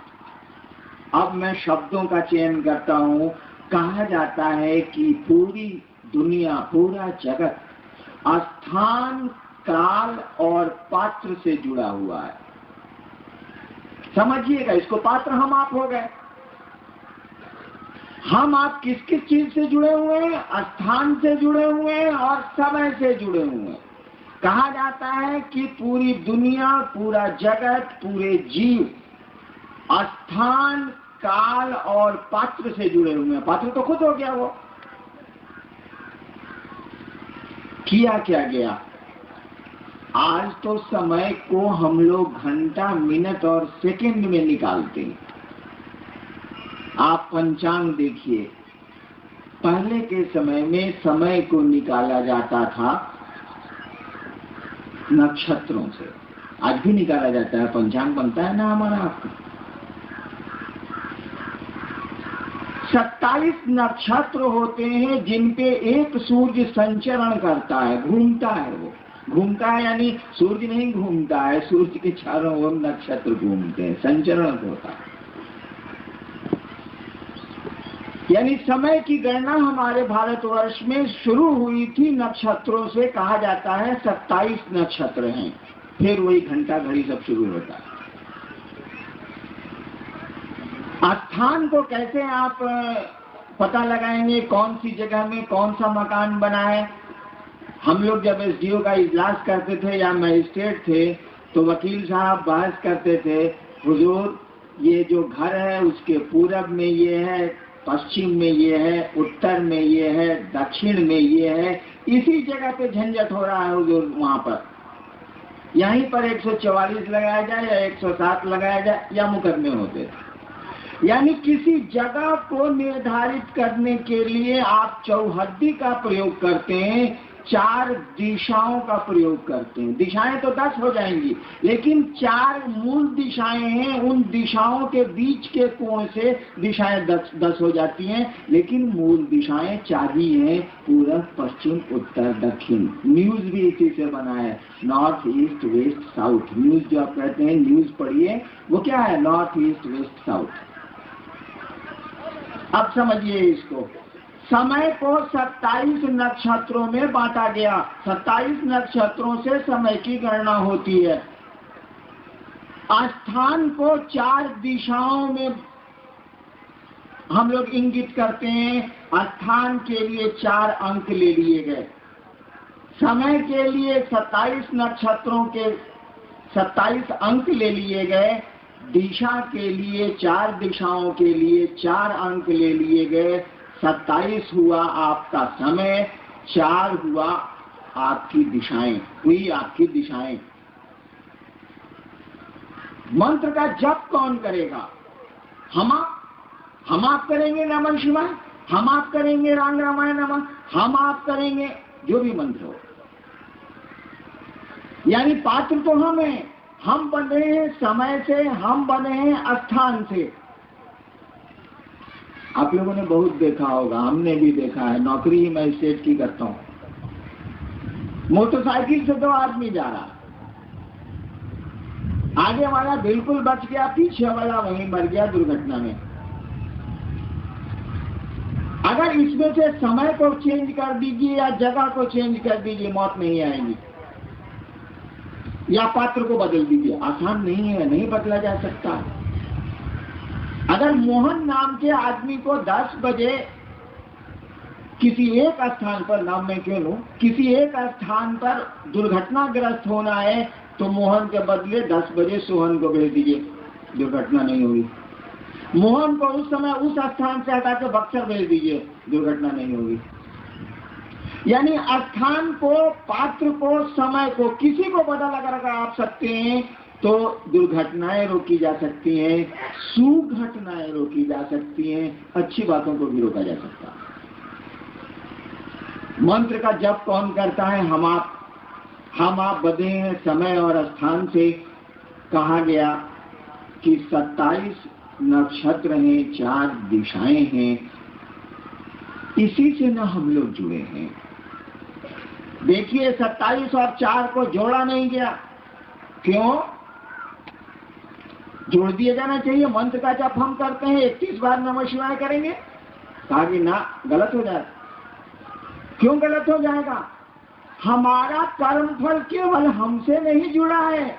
अब मैं शब्दों का चयन करता हूं। कहा जाता है कि पूरी दुनिया, पूरा जगत स्थान, काल और पात्र से जुड़ा हुआ है। समझिएगा, इसको पात्र हम आप हो गए। हम आप किस किस चीज से जुड़े हुए हैं? स्थान से जुड़े हुए हैं और समय से जुड़े हुए हैं। कहा जाता है कि पूरी दुनिया, पूरा जगत, पूरे जीव स्थान, काल और पात्र से जुड़े हुए हैं। पात्र तो खुद हो गया वो। किया क्या गया? आज तो समय को हम लोग घंटा, मिनट और सेकंड में निकालते हैं। आप पंचांग देखिए, पहले के समय में समय को निकाला जाता था नक्षत्रों से। आज भी निकाला जाता है, पंचांग बनता है ना हमारा आपका। 27 नक्षत्र होते हैं जिन पे एक सूर्य संचरण करता है, घूमता है। वो घूमता है यानी सूर्य नहीं घूमता है, सूर्य के चारों ओर नक्षत्र घूमते हैं, संचरण होता है। यानी समय की गणना हमारे भारतवर्ष में शुरू हुई थी नक्षत्रों से। कहा जाता है 27 नक्षत्र हैं, फिर वही घंटा घड़ी सब शुरू होता है। स्थान को कैसे आप पता लगाएंगे? कौन सी जगह में कौन सा मकान बना है? हम लोग जब एसडीओ का इजलास करते थे या मजिस्ट्रेट थे तो वकील साहब बहस करते थे, हुजूर ये जो घर है उसके पूरब में ये है, पश्चिम में ये है, उत्तर में ये है, दक्षिण में ये है, इसी जगह पे झंझट हो रहा है हुजूर। वहां पर यहीं पर 144 लगाया जाए या 107 लगाया जाए या मुकदमे होते थे। यानी किसी जगह को निर्धारित करने के लिए आप चौहद्दी का प्रयोग करते हैं, 4 दिशाओं का प्रयोग करते हैं। दिशाएं तो 10 हो जाएंगी, लेकिन 4 मूल दिशाएं हैं। उन दिशाओं के बीच के कोण से दिशाएं 10 हो जाती हैं, लेकिन मूल दिशाएं 4 ही हैं, पूरब, पश्चिम, उत्तर, दक्षिण। न्यूज भी इसी से बना है, north, east, west, south. News जो आप कहते हैं, न्यूज पढ़िए, वो क्या है? North, east, west, south. अब समझिए इसको। समय को 27 नक्षत्रों में बांटा गया। 27 नक्षत्रों से समय की गणना होती है। स्थान को 4 दिशाओं में हम लोग इंगित करते हैं। स्थान के लिए 4 अंक ले लिए गए। समय के लिए 27 नक्षत्रों के 27 अंक ले लिए गए। दिशा के लिए 4 दिशाओं के लिए 4 अंक ले लिए गए। 27 हुआ आपका समय, 4 हुआ आपकी दिशाएं, हुई आपकी दिशाएं। मंत्र का जप कौन करेगा? हम आप करेंगे नमः शिवाय, हम आप करेंगे राम रामाय नमः, हम आप करेंगे जो भी मंत्र हो। यानी पात्र तो हम हैं। हम बने हैं समय से, हम बने हैं स्थान से। आप लोगों ने बहुत देखा होगा, हमने भी देखा है। नौकरी ही मैं स्टेट की करता हूं। मोटरसाइकिल से 2 आदमी जा रहा, आगे वाला बिल्कुल बच गया, पीछे वाला वहीं मर गया दुर्घटना में। अगर इसमें से समय को चेंज कर दीजिए या जगह को चेंज कर दीजिए, मौत नहीं आएगी। या पात्र को बदल दीजिए, आसान नहीं है, नहीं बदला जा सकता। अगर मोहन नाम के आदमी को 10 बजे किसी एक स्थान पर, नाम में क्यों लूं, किसी एक स्थान पर दुर्घटनाग्रस्त होना है तो मोहन के बदले 10 बजे सोहन को भेज दीजिए, दुर्घटना नहीं होगी। मोहन को उस समय उस स्थान से हटा के बक्सर भेज दीजिए, दुर्घटना नहीं होगी। यानी स्थान को, पात्र को, समय को, किसी को बदल अगर आप सकते हैं तो दुर्घटनाएं रोकी जा सकती हैं, सुघटनाएं रोकी जा सकती हैं, अच्छी बातों को भी रोका जा सकता है। मंत्र का जप कौन करता है? हम आप बंधे हैं समय और स्थान से। कहा गया कि 27 नक्षत्र हैं, 4 दिशाएं हैं, इसी से न हम लोग जुड़े हैं। देखिए 27 और 4 को जोड़ा नहीं गया। क्यों? जोड़ दिया जाना चाहिए। मंत्र का जप हम करते हैं, 31 बार नमः शिवाय करेंगे, कहा कि ना, गलत हो जाएगा। क्यों गलत हो जाएगा? हमारा कर्मफल केवल हमसे नहीं जुड़ा है,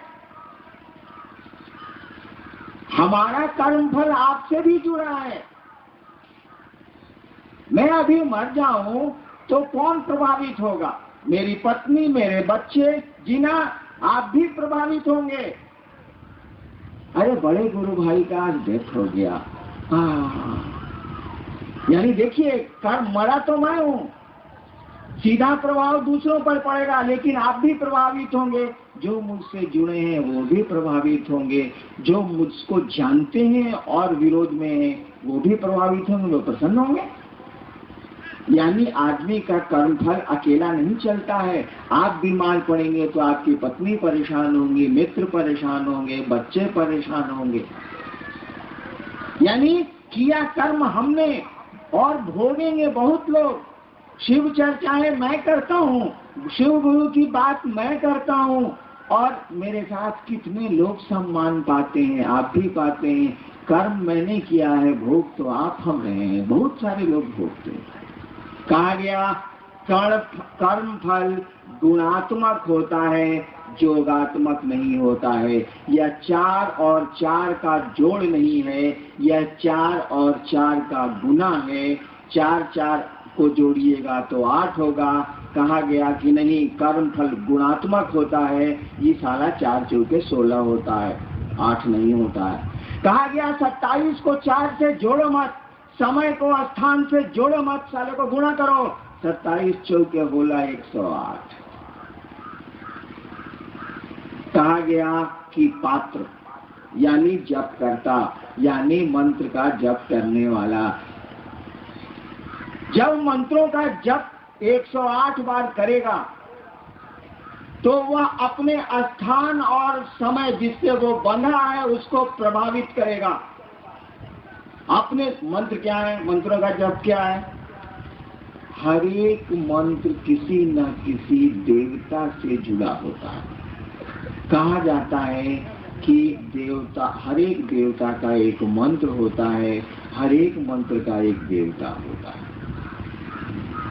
हमारा कर्मफल आपसे भी जुड़ा है। मैं अभी मर जाऊं तो कौन प्रभावित होगा? मेरी पत्नी, मेरे बच्चे, जीना, आप भी प्रभावित होंगे। अरे बड़े गुरु भाई का आज डेथ हो गया, यानी देखिए, कर्म मरा तो मैं हूं, सीधा प्रभाव दूसरों पर पड़ेगा, लेकिन आप भी प्रभावित होंगे। जो मुझसे जुड़े हैं वो भी प्रभावित होंगे, जो मुझको जानते हैं और विरोध में हैं वो भी प्रभावित होंगे, वो प्रसन्न होंगे। यानी आदमी का कर्मफल अकेला नहीं चलता है। आप बीमार पड़ेंगे तो आपकी पत्नी परेशान होंगी, मित्र परेशान होंगे, बच्चे परेशान होंगे। यानी किया कर्म हमने और भोगेंगे बहुत लोग। शिव चर्चाएं मैं करता हूँ, शिव गुरु की बात मैं करता हूँ, और मेरे साथ कितने लोग सम्मान पाते हैं, आप भी पाते हैं। कर्म मैंने किया है, भोग तो आप हम रहे हैं, बहुत सारे लोग भोगते हैं। कहा गया कर्म फल गुणात्मक होता है, जोगात्मक नहीं होता है। यह 4 और 4 का जोड़ नहीं है, यह 4 और 4 का गुना है। 4 4 को जोड़िएगा तो 8 होगा। कहा गया कि नहीं, कर्म फल गुणात्मक होता है, ये साला 4 चौके 16 होता है, 8 नहीं होता है। कहा गया 27 को 4 से जोड़ो मत, समय को स्थान से जोड़ो मत, साले को गुणा करो, 27 चौके बोला 108। कहा गया कि पात्र यानी जप करता, यानी मंत्र का जप करने वाला, जब मंत्रों का जप 108 बार करेगा तो वह अपने स्थान और समय जिससे वो बंधा है उसको प्रभावित करेगा। अपने मंत्र क्या है? मंत्रों का जप क्या है? हर एक मंत्र किसी न किसी देवता से जुड़ा होता है। कहा जाता है कि देवता, हर एक देवता का एक मंत्र होता है, हर एक मंत्र का एक देवता होता है।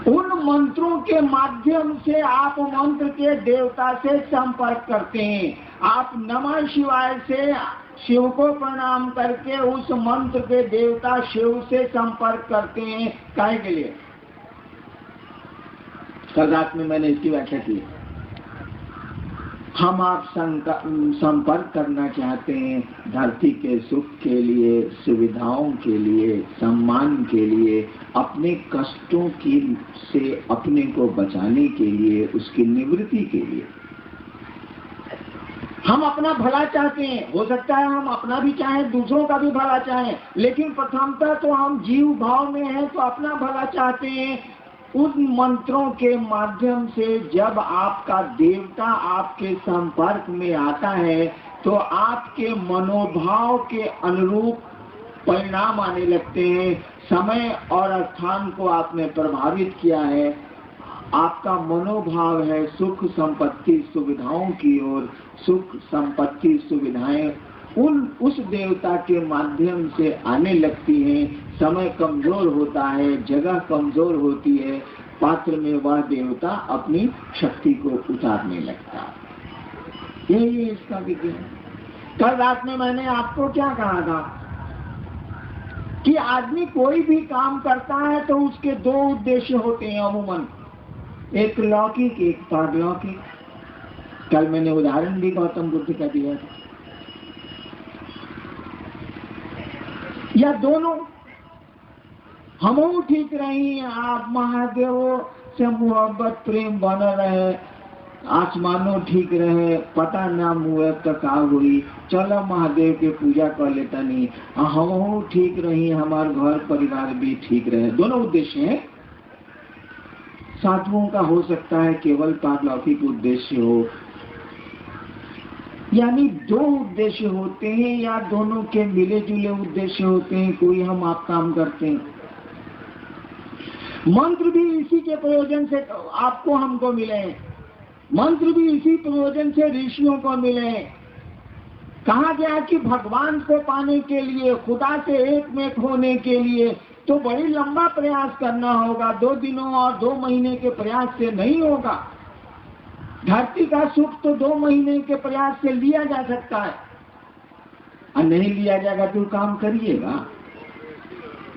उन मंत्रों के माध्यम से आप मंत्र के देवता से संपर्क करते हैं। आप नमः शिवाय से शिव को प्रणाम करके उस मंत्र के देवता शिव से संपर्क करते हैं। काहे के लिए? कल रात में मैंने इसकी व्याख्या की। हम आप संपर्क करना चाहते हैं धरती के सुख के लिए, सुविधाओं के लिए, सम्मान के लिए, अपने कष्टों की से अपने को बचाने के लिए, उसकी निवृत्ति के लिए। हम अपना भला चाहते हैं। हो सकता है हम अपना भी चाहें, दूसरों का भी भला चाहें, लेकिन प्रथमतः तो हम जीव भाव में हैं तो अपना भला चाहते हैं। उन मंत्रों के माध्यम से जब आपका देवता आपके संपर्क में आता है तो आपके मनोभाव के अनुरूप परिणाम आने लगते हैं। समय और स्थान को आपने प्रभावित किया है, आपका मनोभाव है सुख संपत्ति सुविधाओं की ओर। सुख संपत्ति सुविधाएं उस देवता के माध्यम से आने लगती हैं। समय कमजोर होता है, जगह कमजोर होती है, पात्र में वह देवता अपनी शक्ति को उतारने लगता है। यही इसका विज्ञान। कल रात में मैंने आपको क्या कहा था कि आदमी कोई भी काम करता है तो उसके 2 उद्देश्य होते हैं अमूमन, एक लौकिक, एक पारलौकिक। कल मैंने उदाहरण भी गौतम बुद्ध का दिया था। या दोनों हम ठीक रही, आप महादेव से मोहब्बत प्रेम बना रहे, आसमानों ठीक रहे, पता ना हुए तो का हुई, चलो महादेव के पूजा कर लेता नहीं, हम ठीक रही, हमारे घर परिवार भी ठीक रहे। दोनों उद्देश्य हैं। साधुओं का हो सकता है केवल पारलौकिक उद्देश्य हो, यानी 2 उद्देश्य होते हैं या दोनों के मिले जुले उद्देश्य होते हैं। कोई हम आप काम करते हैं, मंत्र भी इसी के प्रयोजन से आपको हमको मिले, मंत्र भी इसी प्रयोजन से ऋषियों को मिले। कहा गया कि भगवान को पाने के लिए, खुदा से एक में होने के लिए तो बड़ी लंबा प्रयास करना होगा। 2 दिनों और 2 महीने के प्रयास से नहीं होगा। धरती का सुख तो 2 महीने के प्रयास से लिया जा सकता है, और नहीं लिया जाएगा तो काम करिएगा।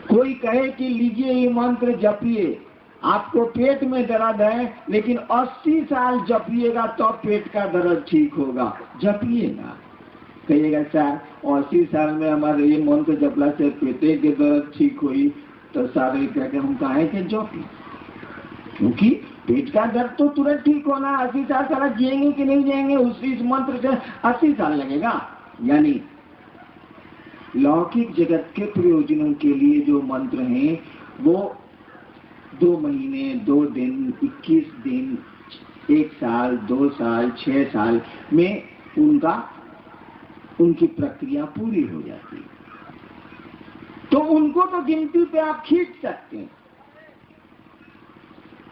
कोई कहे कि लीजिए ये मंत्र जपिए, आपको पेट में दर्द है लेकिन 80 साल जपिएगा तो पेट का दर्द ठीक होगा, जपिएगा। कहिएगा सर 80 साल में हमारे ये मंत्र जपला से पेटे के दर्द ठीक हुई, तो सारे कहते हम कहे कि जपी, क्योंकि पेट का दर्द तो तुरंत ठीक होना। 80 साल सारा जिएंगे कि नहीं जिएंगे, इस मंत्र से 80 साल लगेगा। यानी लौकिक जगत के प्रयोजनों के लिए जो मंत्र हैं वो 2 महीने, 2 दिन, 21 दिन, 1 साल, 2 साल, 6 साल में उनकी प्रक्रिया पूरी हो जाती है। तो उनको तो गिनती पे आप खींच सकते हैं,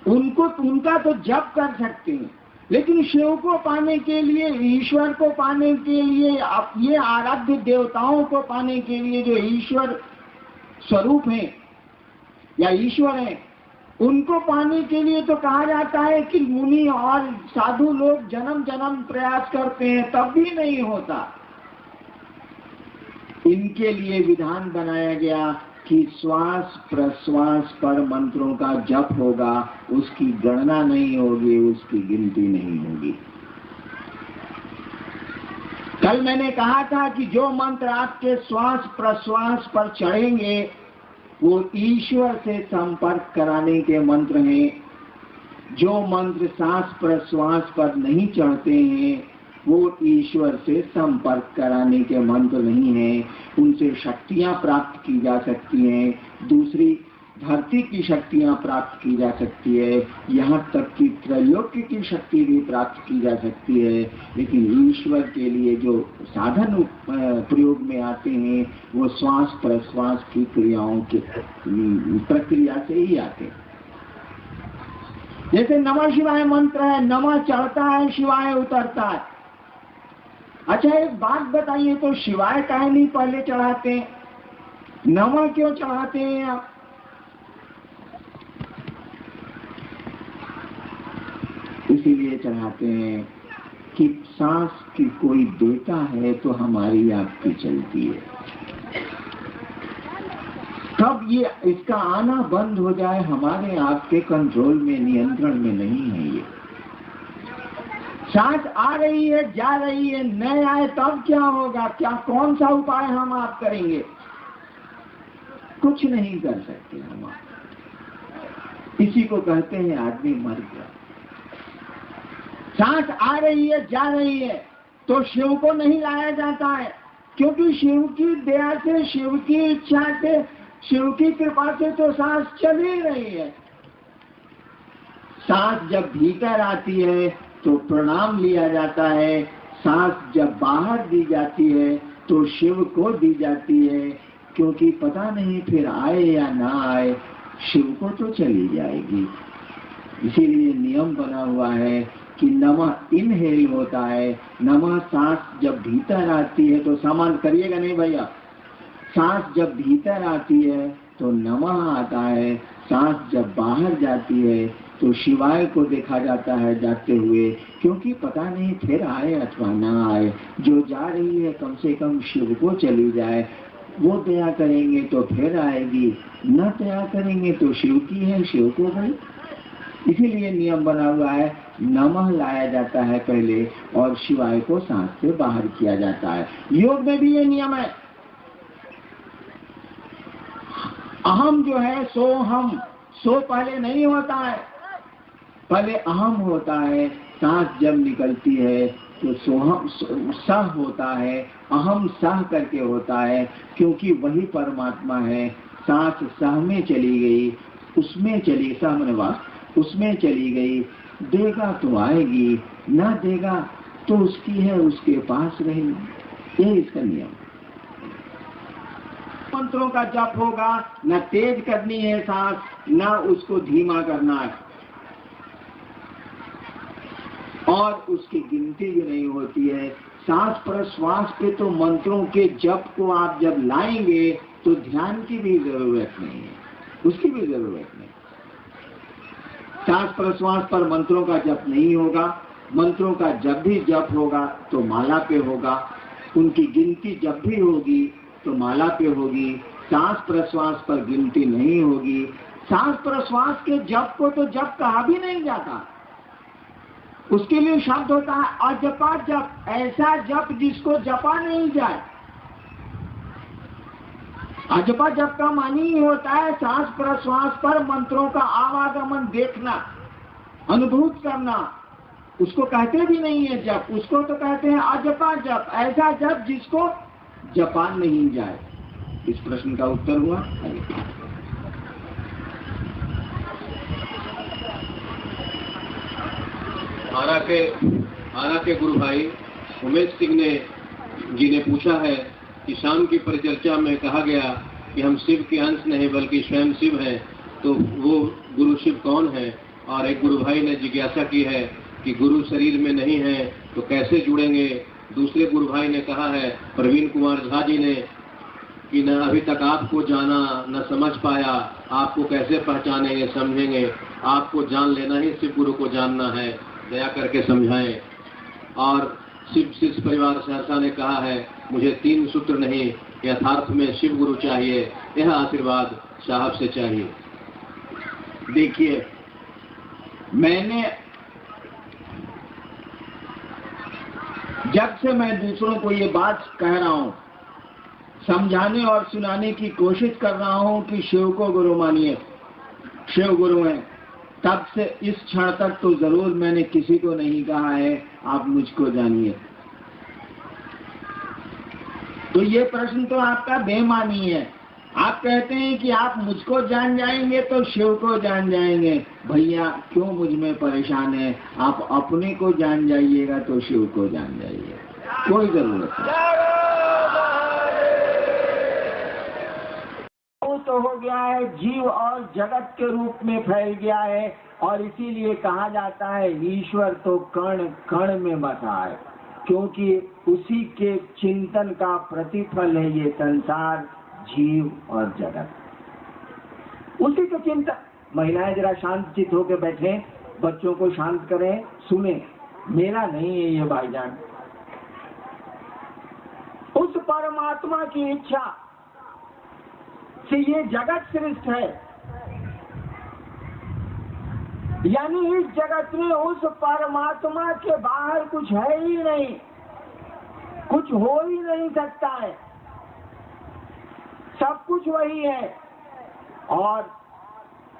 उनका तो जप कर सकते हैं, लेकिन शिव को पाने के लिए, ईश्वर को पाने के लिए, आप ये आराध्य देवताओं को पाने के लिए जो ईश्वर स्वरूप है या ईश्वर है, उनको पाने के लिए तो कहा जाता है कि मुनि और साधु लोग जन्म जन्म प्रयास करते हैं, तब भी नहीं होता। इनके लिए विधान बनाया गया कि श्वास प्रश्वास पर मंत्रों का जप होगा, उसकी गणना नहीं होगी, उसकी गिनती नहीं होगी। कल मैंने कहा था कि जो मंत्र आपके श्वास प्रश्वास पर चढ़ेंगे वो ईश्वर से संपर्क कराने के मंत्र हैं। जो मंत्र सांस प्रश्वास पर नहीं चढ़ते हैं वो ईश्वर से संपर्क कराने के मंत्र नहीं हैं। उनसे शक्तियां प्राप्त की जा सकती हैं, दूसरी धरती की शक्तियां प्राप्त की जा सकती है, यहाँ तक कि त्रैलोक्य की शक्ति भी प्राप्त की जा सकती है। लेकिन ईश्वर के लिए जो साधन प्रयोग में आते हैं वो श्वास प्रश्वास की क्रियाओं की प्रक्रिया से ही आते हैं। जैसे नमः शिवाय मंत्र है, नमः चढ़ता है, शिवाय उतरता है। अच्छा एक बात बताइए, तो शिवाय काहे नहीं पहले चढ़ाते हैं, नमः क्यों चढ़ाते हैं आप? इसीलिए चढ़ाते हैं कि सांस की कोई देता है तो हमारी आपकी चलती है। तब ये इसका आना बंद हो जाए, हमारे आपके कंट्रोल में, नियंत्रण में नहीं है। ये सांस आ रही है जा रही है, न आए तब क्या होगा? क्या कौन सा उपाय हम आप करेंगे? कुछ नहीं कर सकते हम आप। इसी को कहते हैं आदमी मर गया। सांस आ रही है जा रही है तो शिव को नहीं लाया जाता है, क्योंकि शिव की दया से, शिव की इच्छा से, शिव की कृपा से तो सांस चल ही रही है। सांस जब भीतर आती है तो प्रणाम लिया जाता है, सांस जब बाहर दी जाती है तो शिव को दी जाती है, क्योंकि पता नहीं फिर आए या ना आए, शिव को तो चली जाएगी। इसीलिए नियम बना हुआ है कि नमः इनहेल होता है। नमः सांस जब भीतर आती है तो सामान करिएगा नहीं भैया, सांस जब भीतर आती है तो नमः आता है, सांस जब बाहर जाती है तो शिवाय को देखा जाता है जाते हुए, क्योंकि पता नहीं फिर आए अथवा ना आए। जो जा रही है कम से कम शिव को चली जाए, वो दया करेंगे तो फिर आएगी, न दया करेंगे तो शिव की है, शिव को गई। इसीलिए नियम बना हुआ है, नमः लाया जाता है पहले और शिवाय को सांस से बाहर किया जाता है। योग में भी ये नियम है। अहम जो है सो हम, सो पहले नहीं होता है, पहले अहम होता है। सांस जब निकलती है तो सोहम सह होता है, अहम सह करके होता है, क्योंकि वही परमात्मा है। सांस सह में चली गई, उसमें चली, सह मनवा उसमें चली गई, देगा तो आएगी, ना देगा तो उसकी है, उसके पास रहेगी। ये इसका नियम। मंत्रों का जप होगा, न तेज करनी है सांस, न उसको धीमा करना है, और उसकी गिनती भी नहीं होती है। सांस प्रश्वास पे तो मंत्रों के जप को आप जब लाएंगे तो ध्यान की भी जरूरत नहीं है। उसकी भी जरूरत नहीं। सांस प्रश्वास पर मंत्रों का जप नहीं होगा। मंत्रों का जब भी जप होगा तो माला पे होगा। उनकी गिनती जब भी होगी तो माला पे होगी। सांस प्रश्वास पर गिनती नहीं होगी। सांस प्रश्वास के जप को तो जप कहा भी नहीं जाता। उसके लिए शब्द होता है अजपा जप, ऐसा जप जिसको जपा नहीं जाए। अजपा जप का मानी ही होता है सांस प्रश्वास पर मंत्रों का आवागमन देखना, अनुभूत करना। उसको कहते भी नहीं है जप, उसको तो कहते हैं अजपा जप, ऐसा जप जिसको जपा नहीं जाए। इस प्रश्न का उत्तर हुआ। आरा के गुरु भाई उमेश सिंह जी ने पूछा है कि शाम की परिचर्चा में कहा गया कि हम शिव के अंश नहीं बल्कि स्वयं शिव हैं, तो वो गुरु शिव कौन है? और एक गुरु भाई ने जिज्ञासा की है कि गुरु शरीर में नहीं है तो कैसे जुड़ेंगे? दूसरे गुरु भाई ने कहा है, प्रवीण कुमार झा जी ने, कि न अभी तक आपको जाना न समझ पाया, आपको कैसे पहचानेंगे समझेंगे? आपको जान लेना ही शिव गुरु को जानना है, दया करके समझाएं। और शिव शिष्य परिवार सहरसा ने कहा है, मुझे 3 सूत्र नहीं, यथार्थ में शिव गुरु चाहिए, यह आशीर्वाद साहब से चाहिए। देखिए, मैंने जब से मैं दूसरों को ये बात कह रहा हूं, समझाने और सुनाने की कोशिश कर रहा हूं कि शिव को गुरु मानिए, शिव गुरु हैं, तब से इस क्षण तक तो जरूर मैंने किसी को नहीं कहा है आप मुझको जानिए। तो ये प्रश्न तो आपका बेमानी है। आप कहते हैं कि आप मुझको जान जाएंगे तो शिव को जान जाएंगे। भैया क्यों मुझ में परेशान है? आप अपने को जान जाइएगा तो शिव को जान जाइए, कोई जरूरत नहीं। तो हो गया है, जीव और जगत के रूप में फैल गया है, और इसीलिए कहा जाता है ईश्वर तो कण कण में बसा है, क्योंकि उसी के चिंतन का प्रतिफल है ये संसार, जीव और जगत। उसी के चिंतन। महिलाएं जरा शांत चित होकर बैठे, बच्चों को शांत करें, सुने, मेरा नहीं है ये भाईजान। उस परमात्मा की इच्छा से ये जगत सृष्ट है, यानी इस जगत में उस परमात्मा के बाहर कुछ है ही नहीं, कुछ हो ही नहीं सकता है, सब कुछ वही है। और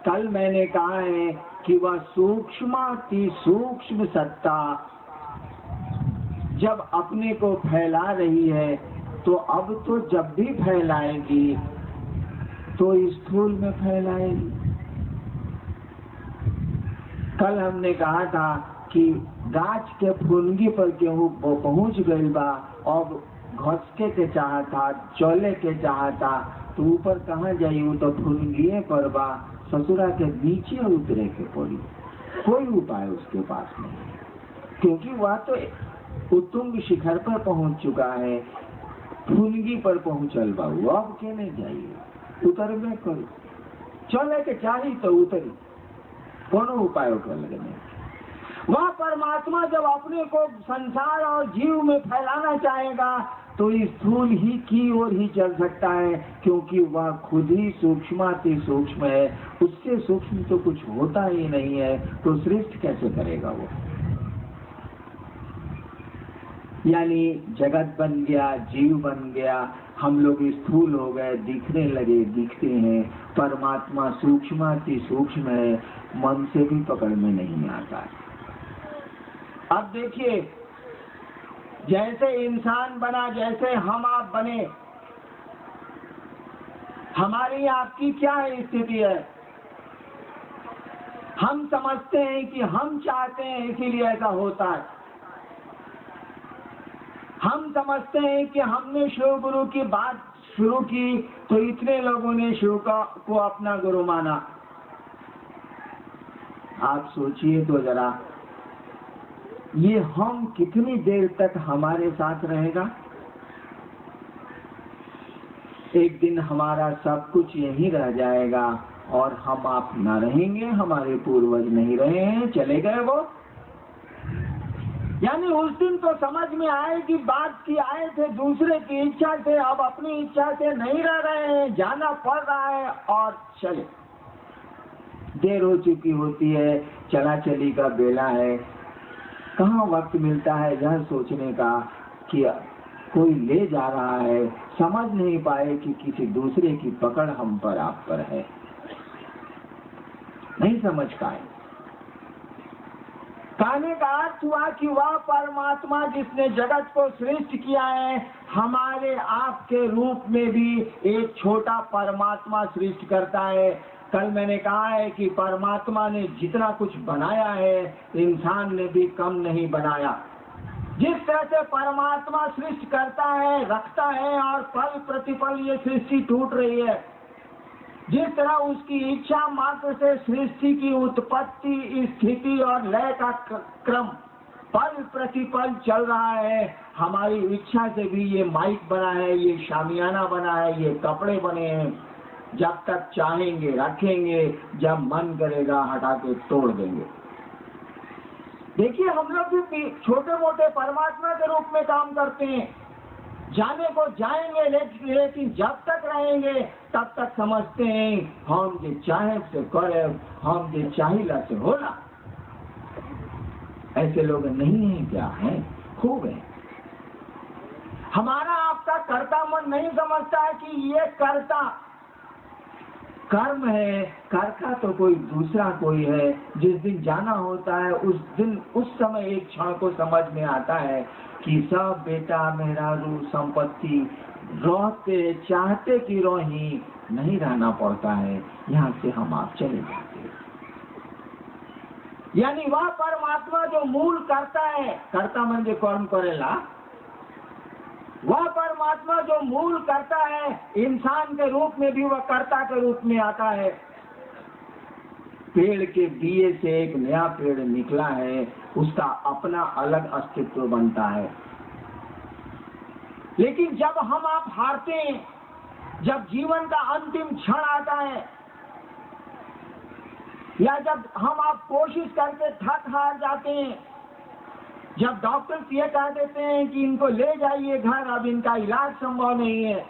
कल मैंने कहा है कि वह सूक्ष्माति सूक्ष्म सत्ता जब अपने को फैला रही है, तो अब तो जब भी फैलाएगी तो स्थूल में फैलाएगी। कल हमने कहा था कि गाछ के फुनगी पर केहू पहुंच गई बा, और घसके के चाहता, चले के चाहता, तो ऊपर कहाँ जाई? वो तो फुनगिए पर बा, ससुरा के नीचे उतरे के पड़ी। कोई उपाय उसके पास नहीं, क्योंकि वह तो उत्तुंग शिखर पर पहुंच चुका है, फुनगी पर पहुंचल बा। अब के नहीं जाइए, उतर में करो, चले के चाही तो उतरी, कोनो उपाय कर लगे नहीं। वह परमात्मा जब अपने को संसार और जीव में फैलाना चाहेगा तो स्थूल ही की ओर ही चल सकता है, क्योंकि वह खुद ही सूक्ष्माति सूक्ष्म है। उससे सूक्ष्म तो कुछ होता ही नहीं है, तो सृष्टि कैसे करेगा वो? यानी जगत बन गया, जीव बन गया, हम लोग स्थूल हो गए, दिखने लगे, दिखते हैं। परमात्मा सूक्ष्माति सूक्ष्म है, मन से भी पकड़ में नहीं आता है। अब देखिए, जैसे इंसान बना, जैसे हम आप बने, हमारी आपकी क्या स्थिति है? हम समझते हैं कि हम चाहते हैं इसीलिए ऐसा होता है। हम समझते हैं कि हमने शिव गुरु की बात शुरू की तो इतने लोगों ने शिव को अपना गुरु माना। आप सोचिए तो जरा, ये हम कितनी देर तक हमारे साथ रहेगा? एक दिन हमारा सब कुछ यहीं रह जाएगा और हम आप न रहेंगे, हमारे पूर्वज नहीं रहे हैं, चले गए वो। यानी उस दिन तो समझ में आए कि बात की आए थे दूसरे की इच्छा से, अब अपनी इच्छा से नहीं रह रहे हैं, जाना पड़ रहा है और चले। देर हो चुकी होती है, चला चली का बेला है, कहाँ वक्त मिलता है यह सोचने का कि कोई ले जा रहा है, समझ नहीं पाए कि किसी दूसरे की पकड़ हम पर आप पर है, नहीं समझ पाए। कहने का अर्थ हुआ कि वह परमात्मा जिसने जगत को सृष्टि किया है, हमारे आपके रूप में भी एक छोटा परमात्मा सृष्टि करता है। कल मैंने कहा है कि परमात्मा ने जितना कुछ बनाया है, इंसान ने भी कम नहीं बनाया। जिस तरह से परमात्मा सृष्टि करता है, रखता है और पल प्रतिपल ये सृष्टि टूट रही है, जिस तरह उसकी इच्छा मात्र से सृष्टि की उत्पत्ति, स्थिति और लय का क्रम पल प्रतिपल चल रहा है, हमारी इच्छा से भी ये माइक बना है, ये शामियाना बना है, ये कपड़े बने हैं। जब तक चाहेंगे रखेंगे, जब मन करेगा हटा के तोड़ देंगे। देखिए, हम लोग भी छोटे मोटे परमात्मा के रूप में काम करते हैं। जाने को जाएंगे, लेकिन जब तक रहेंगे तब तक समझते हैं हम जे चाहे से करे, हम जे चाहिला से होला। ऐसे लोग नहीं हैं क्या? हैं, खूब है। हमारा आपका कर्ता मन नहीं समझता है कि ये कर्ता कर्म है, कर्ता तो कोई दूसरा कोई है। जिस दिन जाना होता है उस दिन, उस समय एक क्षण को समझ में आता है कि सब बेटा मेहरारू संपत्ति रहते चाहते कि रोही नहीं रहना पड़ता है, यहाँ से हम आप चले जाते हैं। यानी वह परमात्मा जो मूल करता है, कर्ता मन जो कर्म करेला, वह परमात्मा जो मूल करता है, इंसान के रूप में भी वह कर्ता के रूप में आता है। पेड़ के बीए से एक नया पेड़ निकला है, उसका अपना अलग अस्तित्व बनता है। लेकिन जब हम आप हारते हैं, जब जीवन का अंतिम क्षण आता है, या जब हम आप कोशिश करके थक हार जाते हैं, जब डॉक्टर ये कह देते हैं कि इनको ले जाइए घर, अब इनका इलाज संभव नहीं है,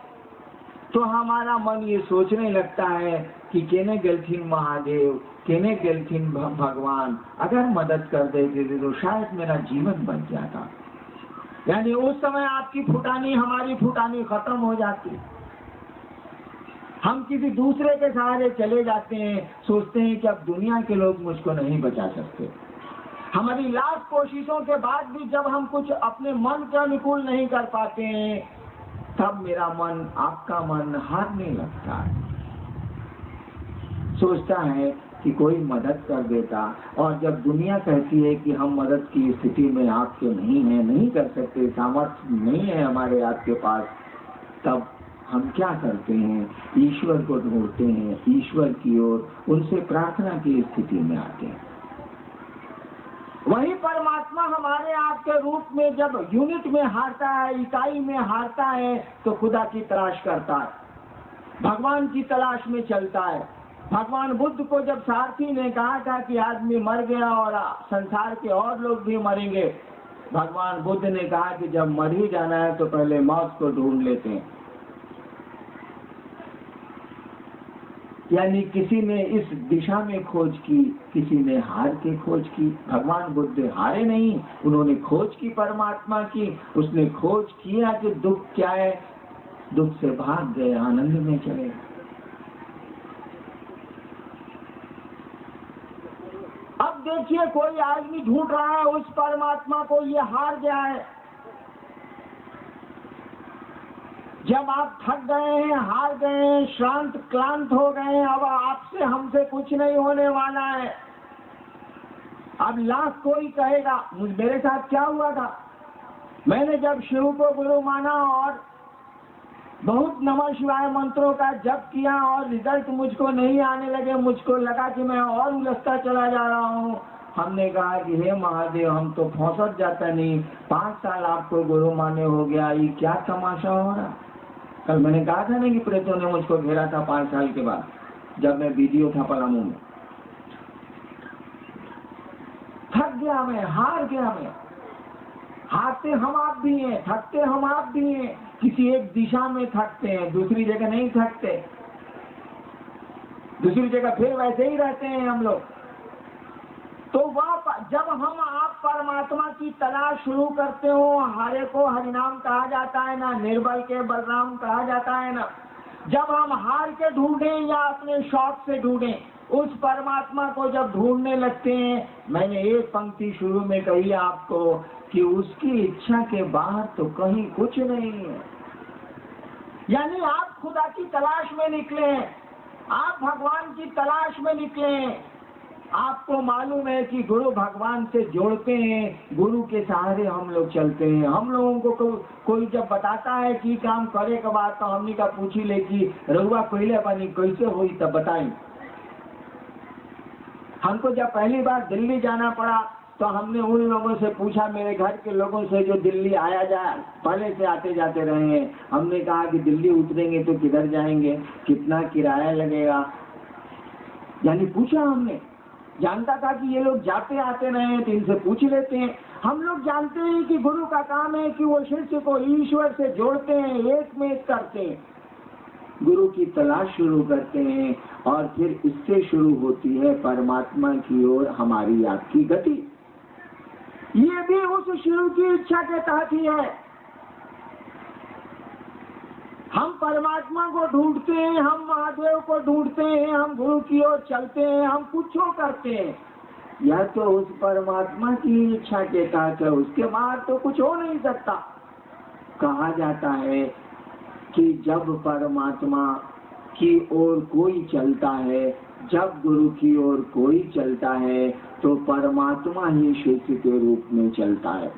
तो हमारा मन ये सोचने लगता है कि केने गलथिन महादेव, केने गलथिन भगवान, अगर मदद कर देते तो शायद मेरा जीवन बच जाता। यानी उस समय आपकी फुटानी, हमारी फुटानी खत्म हो जाती। हम किसी दूसरे के सहारे चले जाते हैं, सोचते हैं कि अब दुनिया के लोग मुझको नहीं बचा सकते। हमारी लाख कोशिशों के बाद भी जब हम कुछ अपने मन के अनुकूल नहीं कर पाते हैं, तब मेरा मन, आपका मन हारने लगता है, सोचता है कि कोई मदद कर देता। और जब दुनिया कहती है कि हम मदद की स्थिति में आपके नहीं है, नहीं कर सकते, सामर्थ्य नहीं है हमारे आपके पास, तब हम क्या करते हैं? ईश्वर को ढूंढते हैं, ईश्वर की ओर उनसे प्रार्थना की स्थिति में आते हैं। वही परमात्मा हमारे आपके रूप में जब यूनिट में हारता है, इकाई में हारता है, तो खुदा की तलाश करता है, भगवान की तलाश में चलता है। भगवान बुद्ध को जब सारथी ने कहा था कि आदमी मर गया और संसार के और लोग भी मरेंगे, भगवान बुद्ध ने कहा कि जब मर ही जाना है तो पहले मौत को ढूंढ लेते हैं। यानी किसी ने इस दिशा में खोज की, किसी ने हार के खोज की। भगवान बुद्ध हारे नहीं, उन्होंने खोज की परमात्मा की। उसने खोज किया कि दुख क्या है, दुख से भाग गए, आनंद में चले। अब देखिए, कोई आदमी ढूंढ रहा है उस परमात्मा को, ये हार गया है। जब आप थक गए हैं, हार गए हैं, श्रांत क्लांत हो गए हैं, अब आपसे हमसे कुछ नहीं होने वाला है। अब लाख कोई कहेगा, मेरे साथ क्या हुआ था, मैंने जब शिव को गुरु माना और बहुत नमः शिवाय मंत्रों का जप किया और रिजल्ट मुझको नहीं आने लगे, मुझको लगा कि मैं और उलझता चला जा रहा हूँ। हमने कहा कि हे महादेव, हम तो फौसत जाता नहीं, 5 साल आपको गुरु माने हो गया, ये क्या तमाशा हो रहा। कल मैंने कहा था ना कि प्रेतों ने मुझको घेरा था 5 साल के बाद। जब मैं वीडियो था पलामू में। थक गया मैं, हार गया मैं। हारते हम आप भी हैं, थकते हम आप भी हैं। किसी एक दिशा में थकते हैं, दूसरी जगह नहीं थकते, दूसरी जगह फिर वैसे ही रहते हैं हम लोग। तो वह जब हम आप परमात्मा की तलाश शुरू करते हो, हरे को हरिनाम कहा जाता है ना, निर्बल के बलराम कहा जाता है ना। जब हम हार के ढूंढें या अपने शौक से ढूंढें, उस परमात्मा को जब ढूंढने लगते हैं, मैंने एक पंक्ति शुरू में कही आपको कि उसकी इच्छा के बाहर तो कहीं कुछ नहीं है। यानी आप खुदा की तलाश में निकले, आप भगवान की तलाश में निकले। आपको मालूम है कि गुरु भगवान से जोड़ते हैं, गुरु के सहारे हम लोग चलते हैं। हम लोगों को कोई जब बताता है कि काम करे के बाद, तो हमने का पूछी ले कि रहुआ पहले पानी कैसे हुई तब बताई। हमको जब पहली बार दिल्ली जाना पड़ा तो हमने उन लोगों से पूछा, मेरे घर के लोगों से जो दिल्ली आया जाए, पहले से आते जाते रहे हैं। हमने कहा कि दिल्ली उतरेंगे तो किधर जाएंगे, कितना किराया लगेगा, यानी पूछा हमने। जानता था कि ये लोग जाते आते रहे हैं तो इनसे पूछ लेते हैं। हम लोग जानते हैं कि गुरु का काम है कि वो शिष्य को ईश्वर से जोड़ते हैं, एक में एक करते हैं, गुरु की तलाश शुरू करते हैं, और फिर इससे शुरू होती है परमात्मा की ओर हमारी आपकी गति। ये भी उस शिव की इच्छा के तहत ही है। हम परमात्मा को ढूंढते हैं, हम महादेव को ढूंढते हैं, हम गुरु की ओर चलते हैं, हम कुछ करते हैं, यह तो उस परमात्मा की इच्छा के तहत है, उसके बाद तो कुछ हो नहीं सकता। कहा जाता है कि जब परमात्मा की ओर कोई चलता है, जब गुरु की ओर कोई चलता है, तो परमात्मा ही शिष्य के रूप में चलता है।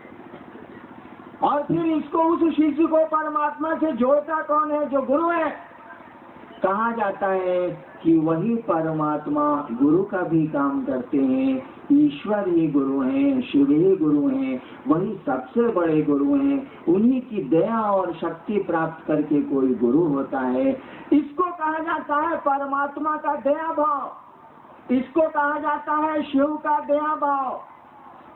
और फिर इसको, उस शिष्य को परमात्मा से जोड़ता कौन है? जो गुरु है। कहा जाता है कि वही परमात्मा गुरु का भी काम करते हैं, ईश्वर ही गुरु हैं, शिव ही गुरु हैं, वही सबसे बड़े गुरु हैं। उन्हीं की दया और शक्ति प्राप्त करके कोई गुरु होता है। इसको कहा जाता है परमात्मा का दया भाव, इसको कहा जाता है शिव का दया भाव।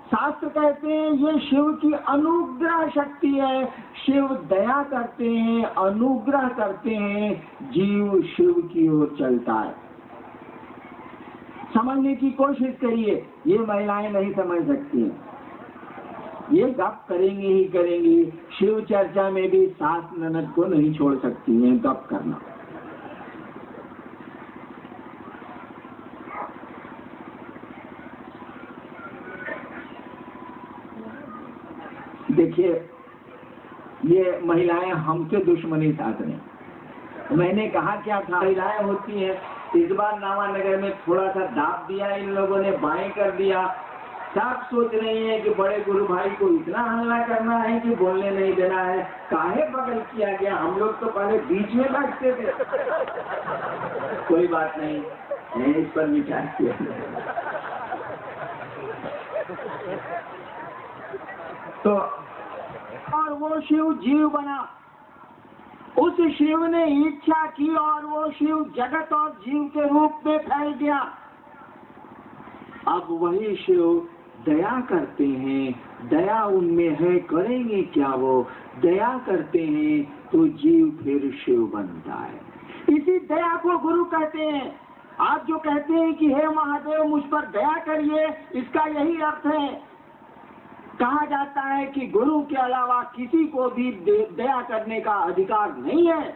शास्त्र कहते हैं ये शिव की अनुग्रह शक्ति है। शिव दया करते हैं, अनुग्रह करते हैं, जीव शिव की ओर चलता है। समझने की कोशिश करिए, ये महिलाएं नहीं समझ सकती हैं, ये गप करेंगी ही करेंगी। शिव चर्चा में भी सास ननद को नहीं छोड़ सकती हैं गप करना। देखिए, ये महिलाएं हमसे दुश्मनी साध रही। मैंने कहा क्या था, महिलाएं होती हैं। इस बार नावानगर में थोड़ा सा दाब दिया, इन लोगों ने बाएं कर दिया। सब सोच रही हैं कि बड़े गुरु भाई को इतना हल्ला करना है कि बोलने नहीं देना है। काहे बगल किया गया? हम लोग तो पहले बीच में बैठते थे। कोई बात नहीं, मैं इस पर विचार किया। तो और वो शिव जीव बना, उस शिव ने इच्छा की और वो शिव जगत और जीव के रूप में फैल गया। अब वही शिव दया करते हैं, दया उनमें है, करेंगे क्या? वो दया करते हैं तो जीव फिर शिव बनता है। इसी दया को गुरु कहते हैं। आप जो कहते हैं कि हे महादेव मुझ पर दया करिए, इसका यही अर्थ है। कहा जाता है कि गुरु के अलावा किसी को भी दया करने का अधिकार नहीं है।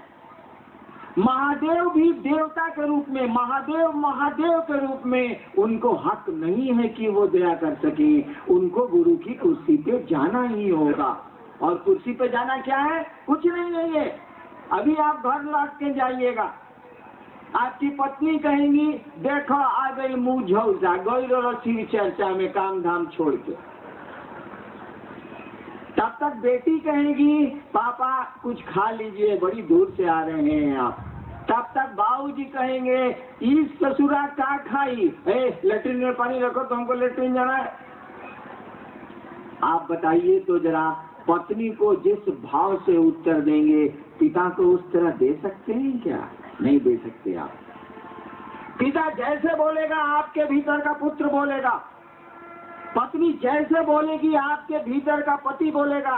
महादेव भी देवता के रूप में, महादेव के रूप में, उनको हक नहीं है कि वो दया कर सके। उनको गुरु की कुर्सी पे जाना ही होगा। और कुर्सी पे जाना क्या है? कुछ नहीं है ये। अभी आप घर लौट के जाइएगा, आपकी पत्नी कहेंगी देखो आ गई मुँह झौसा, गई रसी चर्चा में काम धाम छोड़ के। तब तक बेटी कहेगी पापा कुछ खा लीजिए, बड़ी दूर से आ रहे हैं आप। तब तक बाबूजी कहेंगे इस ससुरा क्या खाई, लेटरिन में पानी रखो तो हमको लेटरिन जाना है। आप बताइए तो जरा, पत्नी को जिस भाव से उत्तर देंगे, पिता को उस तरह दे सकते हैं क्या? नहीं दे सकते आप। पिता जैसे बोलेगा आपके भीतर का पुत्र बोलेगा, पत्नी जैसे बोलेगी आपके भीतर का पति बोलेगा,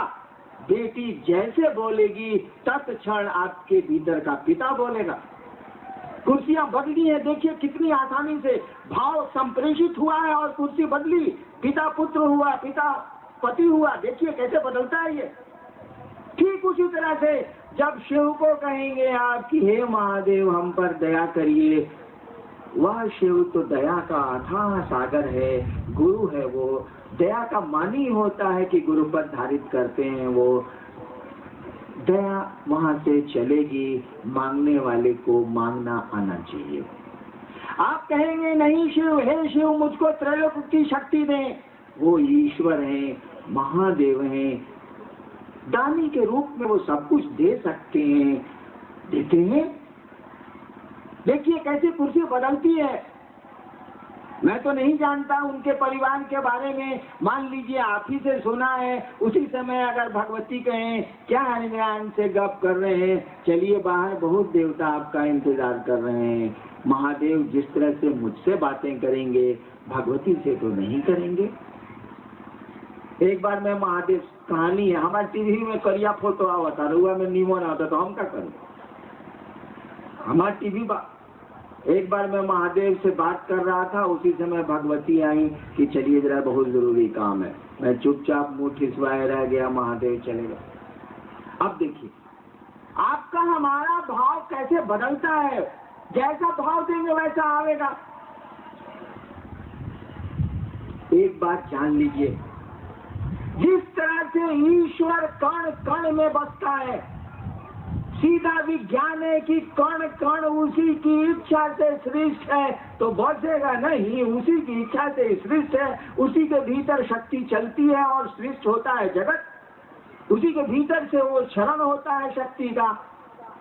बेटी जैसे बोलेगी तत्क्षण आपके भीतर का पिता बोलेगा। कुर्सियां बदली है, देखिए कितनी आसानी से भाव संप्रेषित हुआ है और कुर्सी बदली, पिता पुत्र हुआ, पिता पति हुआ, देखिए कैसे बदलता है ये। ठीक उसी तरह से जब शिव को कहेंगे आप कि हे महादेव हम पर दया करिए, वह शिव तो दया का अथाह सागर है, गुरु है, वो दया का मानी होता है कि गुरु पर धारित करते हैं, वो दया वहां से चलेगी, मांगने वाले को मांगना आना चाहिए। आप कहेंगे नहीं शिव, हे शिव मुझको त्रैलोक की शक्ति दें, वो ईश्वर हैं, महादेव हैं, दानी के रूप में वो सब कुछ दे सकते हैं, देते हैं। देखिए कैसी कुर्सी बदलती है। मैं तो नहीं जानता उनके परिवार के बारे में, मान लीजिए आप ही से सुना है, उसी समय अगर भगवती कहें क्या हरिनारायण से गप कर रहे हैं, चलिए बाहर बहुत देवता आपका इंतजार कर रहे हैं, महादेव जिस तरह से मुझसे बातें करेंगे भगवती से तो नहीं करेंगे। एक बार मैं महादेव कहानी है, हमारे टीवी में करिया फोटो आवा था, रुआ में नीमो ना होता तो हम क्या करें। हमारा टीवी एक बार मैं महादेव से बात कर रहा था, उसी समय भगवती आई कि चलिए जरा बहुत जरूरी काम है। मैं चुपचाप मुंह ठिसवाए रह गया, महादेव चले गए। अब देखिए आपका हमारा भाव कैसे बदलता है, जैसा भाव देंगे वैसा आवेगा। एक बात जान लीजिए, जिस तरह से ईश्वर कण कण में बसता है, सीधा विज्ञान है कि कण कण उसी की इच्छा से सृष्ट है, तो बचेगा नहीं, उसी की इच्छा से सृष्ट है, उसी के भीतर शक्ति चलती है और सृष्ट होता है जगत, उसी के भीतर से वो क्षरण होता है शक्ति का।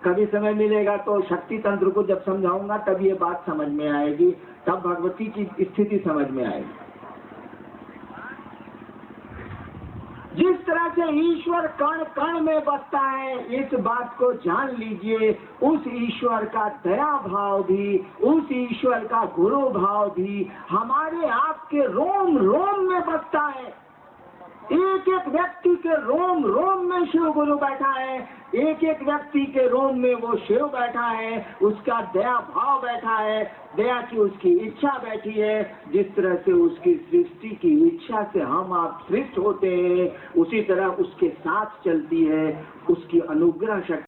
कभी समय मिलेगा तो शक्ति तंत्र को जब समझाऊंगा तब ये बात समझ में आएगी, तब भगवती की स्थिति समझ में आएगी। जिस तरह से ईश्वर कण कण में बसता है, इस बात को जान लीजिए, उस ईश्वर का दया भाव भी, उस ईश्वर का गुरु भाव भी हमारे आपके रोम रोम में बसता है। एक एक व्यक्ति के रोम रोम में शिव गुरु बैठा है, एक एक व्यक्ति के रोम में वो शिव बैठा है, उसका दया भाव बैठा है, दया की उसकी इच्छा बैठी है। जिस तरह से उसकी सृष्टि की इच्छा से हम आप सृष्ट होते हैं, उसी तरह उसके साथ चलती है उसकी अनुग्रह शक्ति।